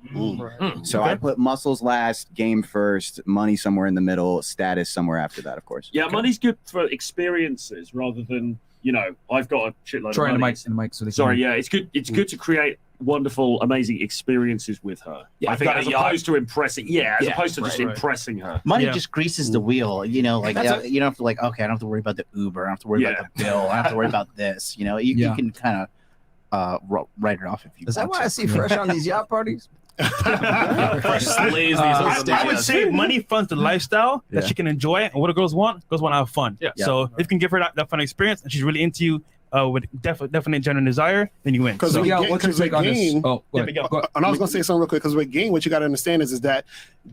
U: So I put muscles last, game first, money somewhere in the middle, status somewhere after that, of course.
S: Yeah, money's good for experiences rather than, you know, I've got a shitload of money.
C: In the mic so they
S: Sorry, yeah, it's good. It's good to create wonderful, amazing experiences with her.
Q: Yeah,
S: I think as opposed to impressing. Yeah, as opposed to just impressing her.
O: Money just greases the wheel. You know, like you don't have to like. Okay, I don't have to worry about the Uber. I don't have to worry about the bill. I don't have to worry about this. You know, you can kind of write it off if you.
N: Is that why I see Fresh on these yacht parties?
E: I would say money funds the lifestyle that she can enjoy, and what the girls want to have fun.
S: Yeah.
E: So if you can give her that fun experience, and she's really into you with definite genuine desire, then you win.
P: Because
E: so,
P: what's your take on this? And I was going to say something real quick, because with game, what you got to understand is that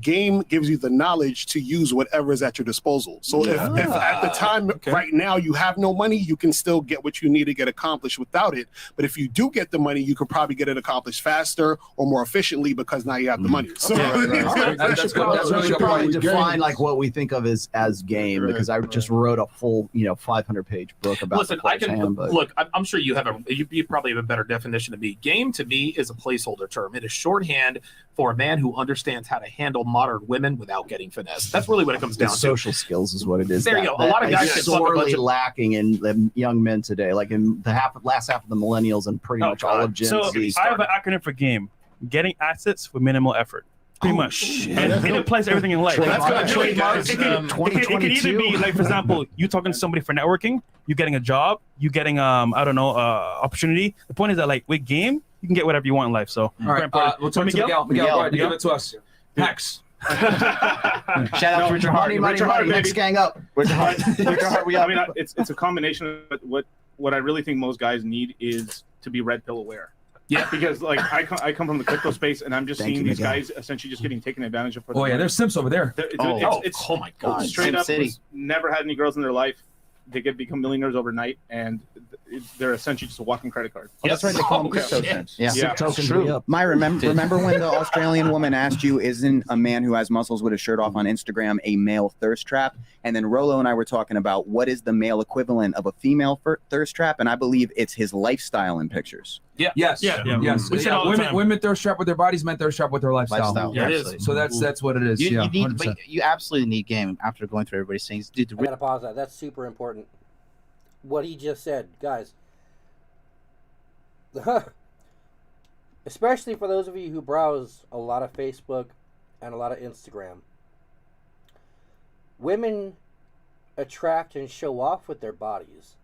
P: game gives you the knowledge to use whatever is at your disposal. So if at the time right now you have no money, you can still get what you need to get accomplished without it. But if you do get the money, you could probably get it accomplished faster or more efficiently because now you have the money. So
N: we should probably define like what we think of as game, because I just wrote a full 500-page book about.
Q: Listen, I can look. I'm sure you have you probably have a better definition than me. Game to me is a placeholder term. It is shorthand for a man who understands how to handle modern women without getting finessed. That's really what it comes down to.
N: Social skills is what it is.
Q: There you go. A lot of guys
N: are sorely lacking in young men today, like in the last half of the millennials and pretty much all of Gen Z.
E: I have an acronym for game: getting assets with minimal effort. Pretty much. And it applies to everything in life.
Q: That's going to trademark.
E: It can either be, like, for example, you talking to somebody for networking, you getting a job, you getting, opportunity. The point is that, like, with game, you can get whatever you want in life. So,
C: all right, we'll turn to Miguel. Miguel, give it to us. Hex.
O: Shout out to Richard Hart.
N: Richard Hart, next gang up.
O: Richard Hart,
G: I mean, it's a combination of what I really think most guys need is to be red pill aware.
Q: Yeah,
G: because like I come from the crypto space, and I'm just seeing these guys essentially just getting taken advantage of.
C: Oh yeah, there's simps over there.
Q: Oh my god,
G: straight up, never had any girls in their life. They become millionaires overnight, and they're essentially just a walking credit card.
U: Oh, that's right. They call them crypto simps.
N: Yeah. True.
U: Remember when the Australian woman asked you, "Isn't a man who has muscles with a shirt off on Instagram a male thirst trap?" And then Rolo and I were talking about what is the male equivalent of a female thirst trap, and I believe it's his lifestyle in pictures.
C: Yeah. Yes. Women thirst trap with their bodies, men thirst trap with their lifestyle.
O: Yeah,
C: it is. So that's what it is.
O: You need, but you absolutely need game after going through everybody's things. Dude,
A: I gotta pause that. That's super important. What he just said, guys. Especially for those of you who browse a lot of Facebook and a lot of Instagram. Women attract and show off with their bodies,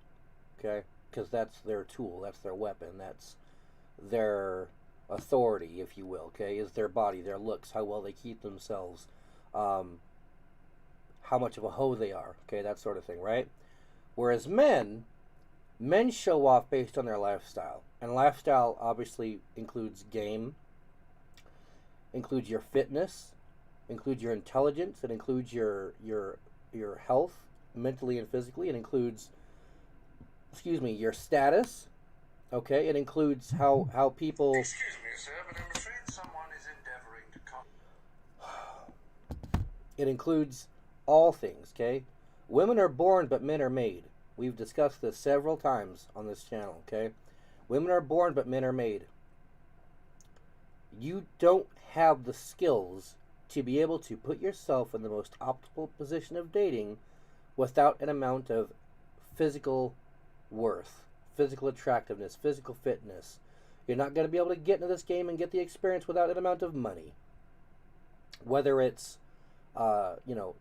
A: okay? Because that's their tool, that's their weapon, that's their authority, if you will, okay? Is their body, their looks, how well they keep themselves, how much of a hoe they are, okay? That sort of thing, right? Whereas men show off based on their lifestyle. And lifestyle obviously includes game, includes your fitness, includes your intelligence, it includes your health, mentally and physically, it includes, your status, okay? It includes how people...
V: Excuse me, sir, but I'm afraid someone is endeavoring to come...
A: It includes all things, okay? Women are born, but men are made. We've discussed this several times on this channel, okay? Women are born, but men are made. You don't have the skills to be able to put yourself in the most optimal position of dating without an amount of physical worth, physical attractiveness, physical fitness. You're not going to be able to get into this game and get the experience without an amount of money. Whether it's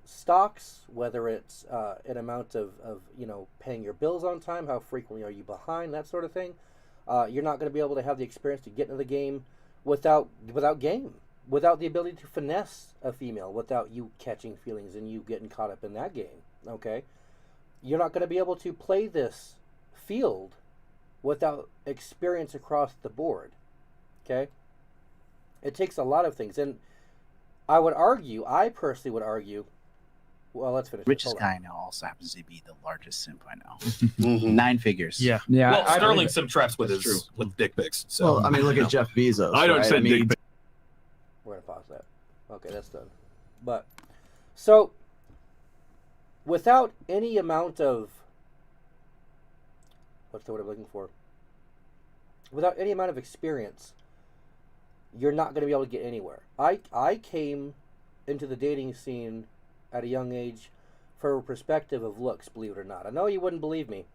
A: stocks, whether it's an amount of paying your bills on time, how frequently are you behind, that sort of thing. You're not going to be able to have the experience to get into the game without game, without the ability to finesse a female, without you catching feelings and you getting caught up in that game, okay? You're not going to be able to play this field without experience across the board, okay? It takes a lot of things, and I personally would argue, well, let's finish.
O: Richest guy I know also happens to be the largest simp I know. 9 figures.
Q: Yeah. Well, Sterling simp traps with dick pics. So.
N: Well, I mean, look at Jeff Bezos.
G: I don't
N: right?
G: say dick pics.
A: We're gonna pause that. Okay, that's done. But so, without any amount of what's the word I'm looking for? Without any amount of experience, you're not going to be able to get anywhere. I came into the dating scene at a young age from a perspective of looks, believe it or not. I know you wouldn't believe me.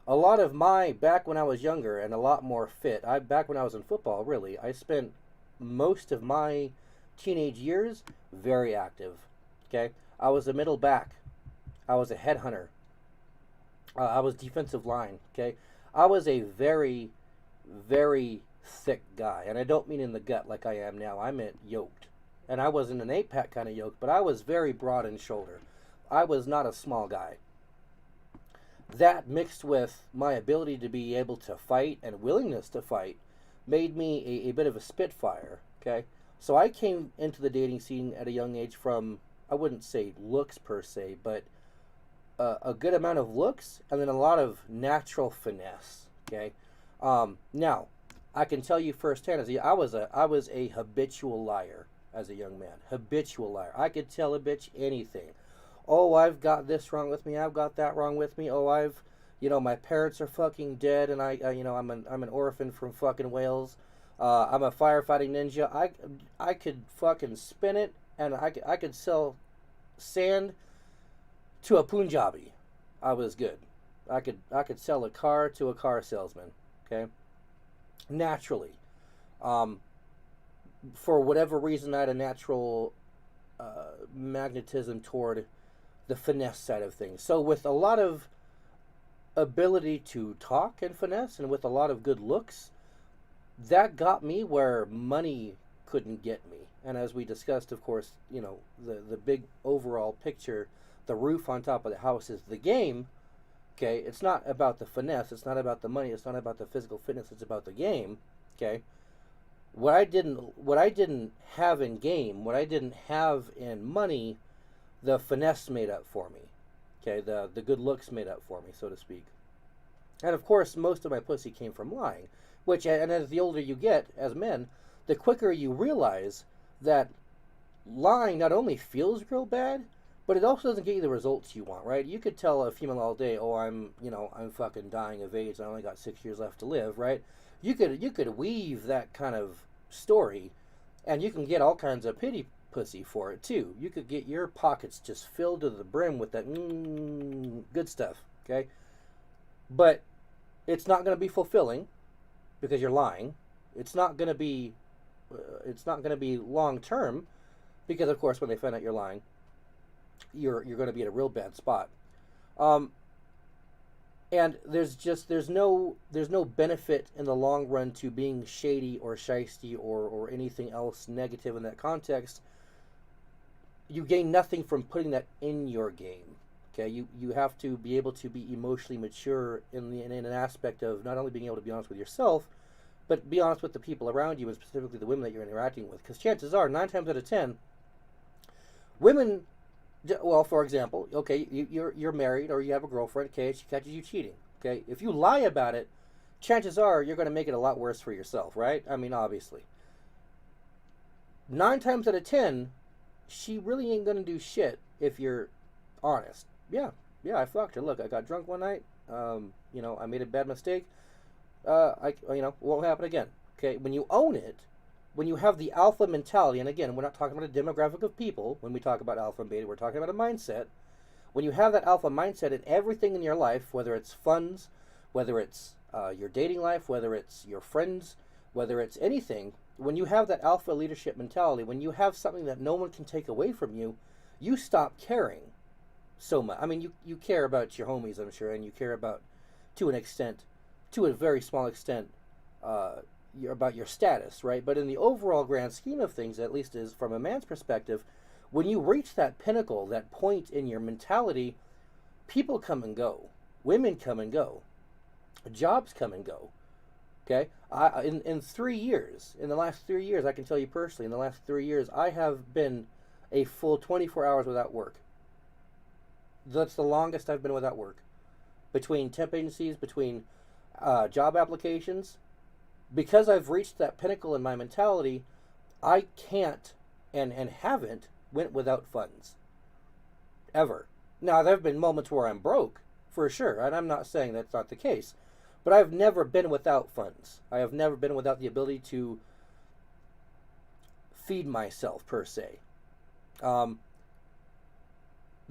A: a lot of my, back when I was younger and a lot more fit, back when I was in football, really, I spent most of my teenage years very active. Okay, I was a middle back, I was a headhunter, I was defensive line. Okay, I was a very, very thick guy, and I don't mean in the gut like I am now. I meant yoked, and I wasn't an 8-pack kind of yoke, but I was very broad in shoulder. I was not a small guy. That mixed with my ability to be able to fight and willingness to fight made me a bit of a spitfire. Okay, so I came into the dating scene at a young age from, I wouldn't say looks per se, but a good amount of looks and then a lot of natural finesse. Okay, now I can tell you firsthand, I was a habitual liar as a young man. Habitual liar. I could tell a bitch anything. Oh, I've got this wrong with me. I've got that wrong with me. Oh, my parents are fucking dead, and I'm an orphan from fucking Wales. I'm a firefighting ninja. I could fucking spin it, and I could sell sand to a Punjabi. I was good. I could sell a car to a car salesman. Okay, naturally. For whatever reason, I had a natural magnetism toward the finesse side of things. So with a lot of ability to talk and finesse, and with a lot of good looks, that got me where money couldn't get me. And as we discussed, of course, the big overall picture, the roof on top of the house is the game. Okay, it's not about the finesse, it's not about the money, it's not about the physical fitness, it's about the game. Okay, what I didn't have in game, what I didn't have in money, the finesse made up for me. Okay, the good looks made up for me, so to speak. And of course, most of my pussy came from lying, and as the older you get as men, the quicker you realize that lying not only feels real bad, but it also doesn't get you the results you want, right? You could tell a female all day, oh, I'm fucking dying of AIDS, I only got 6 years left to live, right? You could weave that kind of story, and you can get all kinds of pity pussy for it too. You could get your pockets just filled to the brim with that good stuff, okay? But it's not going to be fulfilling because you're lying. It's not going to be long term because, of course, when they find out you're lying, you're going to be in a real bad spot. And there's no benefit in the long run to being shady or shysty or anything else negative in that context. You gain nothing from putting that in your game. Okay, you have to be able to be emotionally mature in an aspect of not only being able to be honest with yourself, but be honest with the people around you, and specifically the women that you're interacting with. Because chances are, 9 times out of 10, women, well, for example, okay, you're married or you have a girlfriend, okay, she catches you cheating. Okay, if you lie about it, chances are you're going to make it a lot worse for yourself, right? I mean, obviously. 9 times out of 10, she really ain't going to do shit if you're honest. Yeah, I fucked her. Look, I got drunk one night. I made a bad mistake. Won't happen again. Okay, when you own it, when you have the alpha mentality, and again, we're not talking about a demographic of people. When we talk about alpha and beta, we're talking about a mindset. When you have that alpha mindset in everything in your life, whether it's funds, whether it's your dating life, whether it's your friends, whether it's anything, when you have that alpha leadership mentality, when you have something that no one can take away from you, you stop caring so much. I mean, you care about your homies, I'm sure, and you care about, to a very small extent, about your status, right? But in the overall grand scheme of things, at least is from a man's perspective, when you reach that pinnacle, that point in your mentality, people come and go, women come and go, jobs come and go. Okay, in 3 years, in the last 3 years, I can tell you personally, in the last 3 years, I have been a full 24 hours without work. That's the longest I've been without work. Between temp agencies, between job applications, because I've reached that pinnacle in my mentality, I can't and haven't went without funds. Ever. Now, there have been moments where I'm broke, for sure, and I'm not saying that's not the case, but I've never been without funds. I have never been without the ability to feed myself, per se. There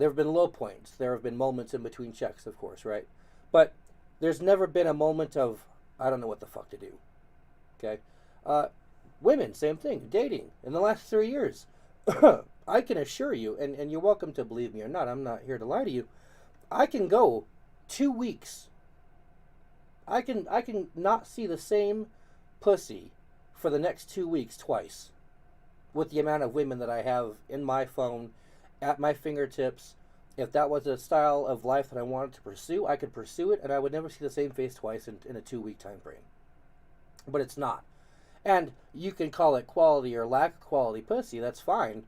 A: have been low points. There have been moments in between checks, of course, right? But There's never been a moment of, I don't know what the fuck to do. Okay? Women, same thing. Dating. In the last 3 years, I can assure you, and you're welcome to believe me or not, I'm not here to lie to you, I can go 2 weeks. I can not see the same pussy for the next 2 weeks twice with the amount of women that I have in my phone, at my fingertips. If that was a style of life that I wanted to pursue, I could pursue it, and I would never see the same face twice in a 2 week time frame. But it's not. And you can call it quality or lack of quality pussy, that's fine.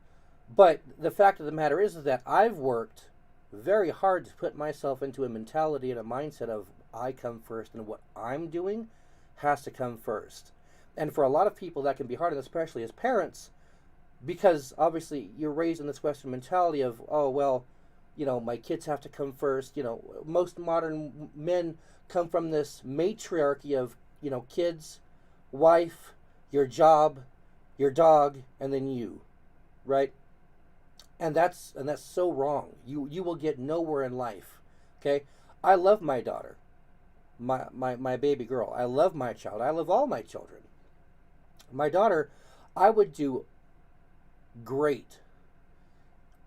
A: But the fact of the matter is that I've worked very hard to put myself into a mentality and a mindset of I come first, and what I'm doing has to come first. And for a lot of people that can be hard, and especially as parents, because obviously you're raised in this Western mentality of, oh, well, you know, my kids have to come first. You know, most modern men come from this matriarchy of, you know, kids, wife, your job, your dog, and then you, right? And that's so wrong. You will get nowhere in life. Okay? I love my daughter, my baby girl. I love my child. I love all my children. My daughter, I would do great,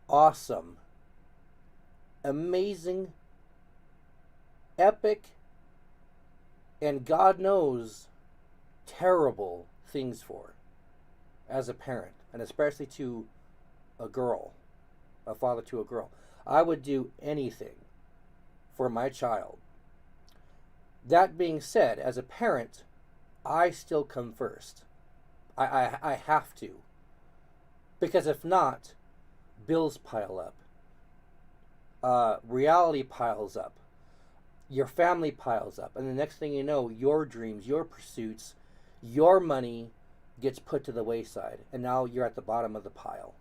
A: awesome, amazing, epic, and God knows terrible things for as a parent, and especially to a girl, a father to a girl. I would do anything for my child. That being said, as a parent, I still come first. I have to. Because if not, bills pile up. Reality piles up. Your family piles up. And the next thing you know, your dreams, your pursuits, your money gets put to the wayside. And now you're at the bottom of the pile.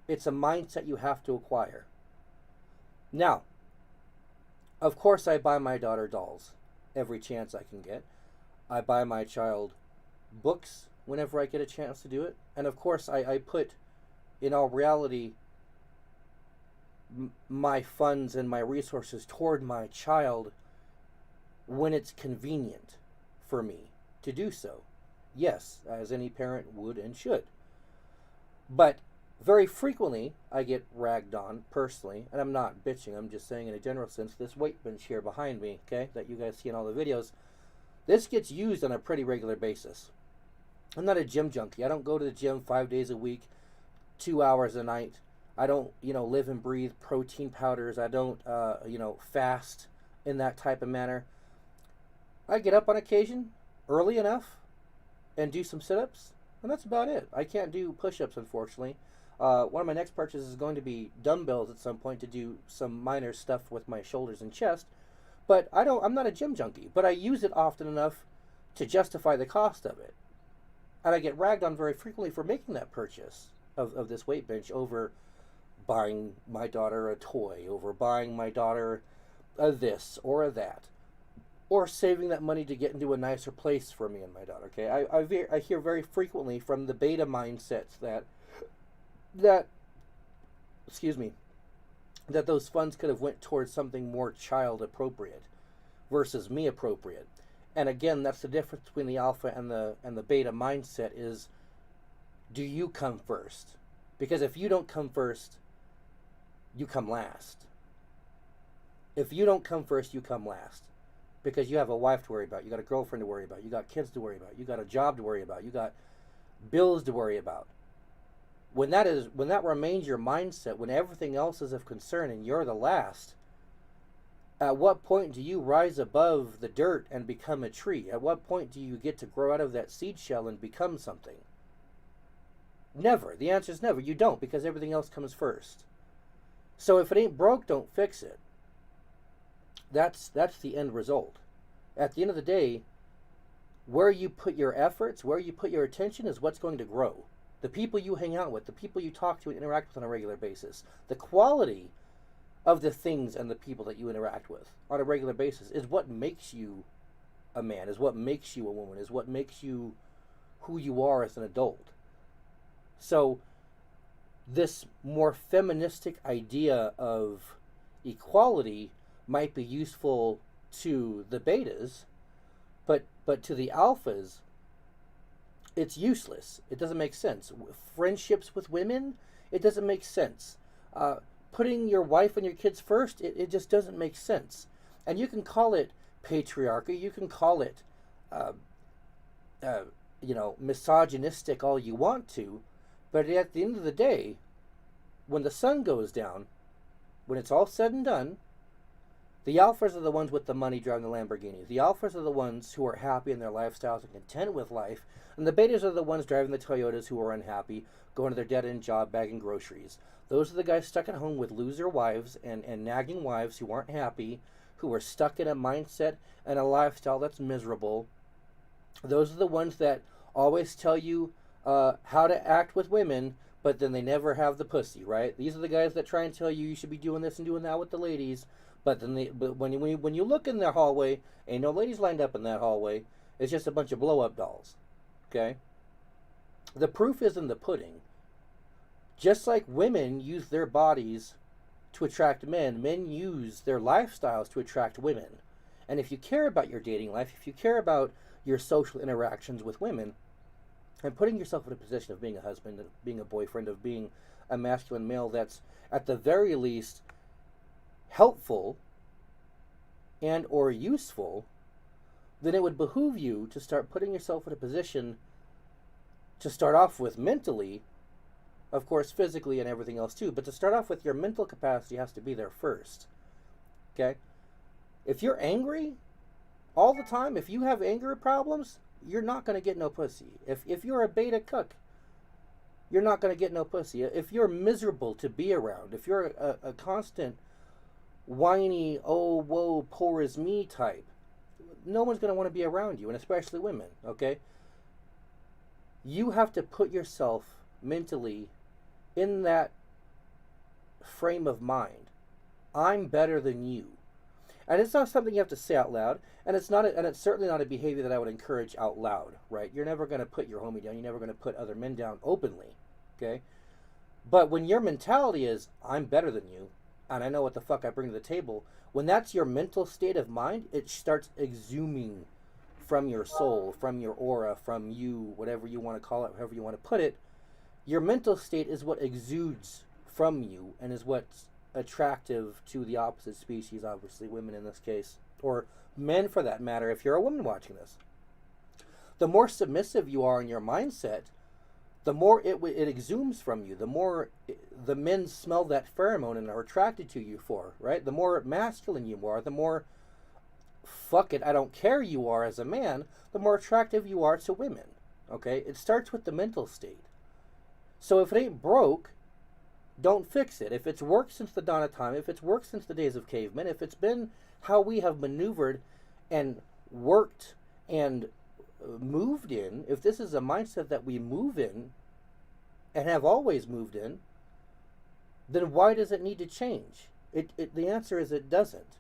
A: It's a mindset you have to acquire. Now, of course I buy my daughter dolls every chance I can get. I buy my child books whenever I get a chance to do it. And of course I put, in all reality, my funds and my resources toward my child when it's convenient for me to do so. Yes, as any parent would and should. But very frequently, I get ragged on personally, and I'm not bitching, I'm just saying in a general sense, this weight bench here behind me, okay, that you guys see in all the videos, this gets used on a pretty regular basis. I'm not a gym junkie. I don't go to the gym 5 days a week, 2 hours a night. I don't, live and breathe protein powders. I don't, fast in that type of manner. I get up on occasion, early enough, and do some sit-ups, and that's about it. I can't do push-ups, unfortunately. One of my next purchases is going to be dumbbells at some point to do some minor stuff with my shoulders and chest. But I'm not a gym junkie, but I use it often enough to justify the cost of it. And I get ragged on very frequently for making that purchase of this weight bench over buying my daughter a toy, over buying my daughter a this or a that, or saving that money to get into a nicer place for me and my daughter. Okay, I hear very frequently from the beta mindsets that those funds could have went towards something more child appropriate versus me appropriate. And again, that's the difference between the alpha and the beta mindset is, do you come first? Because if you don't come first, you come last. If you don't come first, you come last. Because you have a wife to worry about, you got a girlfriend to worry about, you got kids to worry about, you got a job to worry about, you got bills to worry about. When that remains your mindset, when everything else is of concern and you're the last, at what point do you rise above the dirt and become a tree? At what point do you get to grow out of that seed shell and become something? Never. The answer is never. You don't, because everything else comes first. So if it ain't broke, don't fix it. That's the end result. At the end of the day, where you put your efforts, where you put your attention is what's going to grow. The people you hang out with, the people you talk to and interact with on a regular basis, the quality of the things and the people that you interact with on a regular basis is what makes you a man, is what makes you a woman, is what makes you who you are as an adult. So this more feministic idea of equality might be useful to the betas, but to the alphas, it's useless. It doesn't make sense. Friendships with women, it doesn't make sense. Putting your wife and your kids first, it just doesn't make sense. And you can call it patriarchy, you can call it, misogynistic all you want to, but at the end of the day, when the sun goes down, when it's all said and done, the alphas are the ones with the money driving the Lamborghinis. The alphas are the ones who are happy in their lifestyles and content with life, and the betas are the ones driving the Toyotas who are unhappy, going to their dead-end job bagging groceries. Those are the guys stuck at home with loser wives and nagging wives who aren't happy, who are stuck in a mindset and a lifestyle that's miserable. Those are the ones that always tell you how to act with women, but then they never have the pussy, right? These are the guys that try and tell you should be doing this and doing that with the ladies, but then when you look in their hallway, ain't no ladies lined up in that hallway. It's just a bunch of blow-up dolls, okay? The proof is in the pudding. Just like women use their bodies to attract men, men use their lifestyles to attract women. And if you care about your dating life, if you care about your social interactions with women, and putting yourself in a position of being a husband, of being a boyfriend, of being a masculine male that's at the very least helpful and or useful, then it would behoove you to start putting yourself in a position to start off with mentally, of course physically and everything else too, but to start off with, your mental capacity has to be there first. Okay? If you're angry all the time, if you have anger problems, you're not going to get no pussy. If you're a beta cook, you're not going to get no pussy. If you're miserable to be around, if you're a constant whiny, oh, whoa, poor is me type, no one's going to want to be around you, and especially women, okay? You have to put yourself mentally in that frame of mind. I'm better than you. And it's not something you have to say out loud, and it's certainly not a behavior that I would encourage out loud, right? You're never going to put your homie down. You're never going to put other men down openly, okay? But when your mentality is, I'm better than you, and I know what the fuck I bring to the table, when that's your mental state of mind, it starts exhuming from your soul, from your aura, from you, whatever you want to call it, however you want to put it. Your mental state is what exudes from you and is what's attractive to the opposite species, obviously women in this case, or men for that matter if you're a woman watching this. The more submissive you are in your mindset, the more it exhumes from you, the more the men smell that pheromone and are attracted to you for, right? The more masculine you are, the more fuck it, I don't care you are as a man, the more attractive you are to women, okay? It starts with the mental state. So if it ain't broke, don't fix it. If it's worked since the dawn of time, if it's worked since the days of cavemen, if it's been how we have maneuvered and worked and moved in, if this is a mindset that we move in and have always moved in, then why does it need to change? The answer is it doesn't.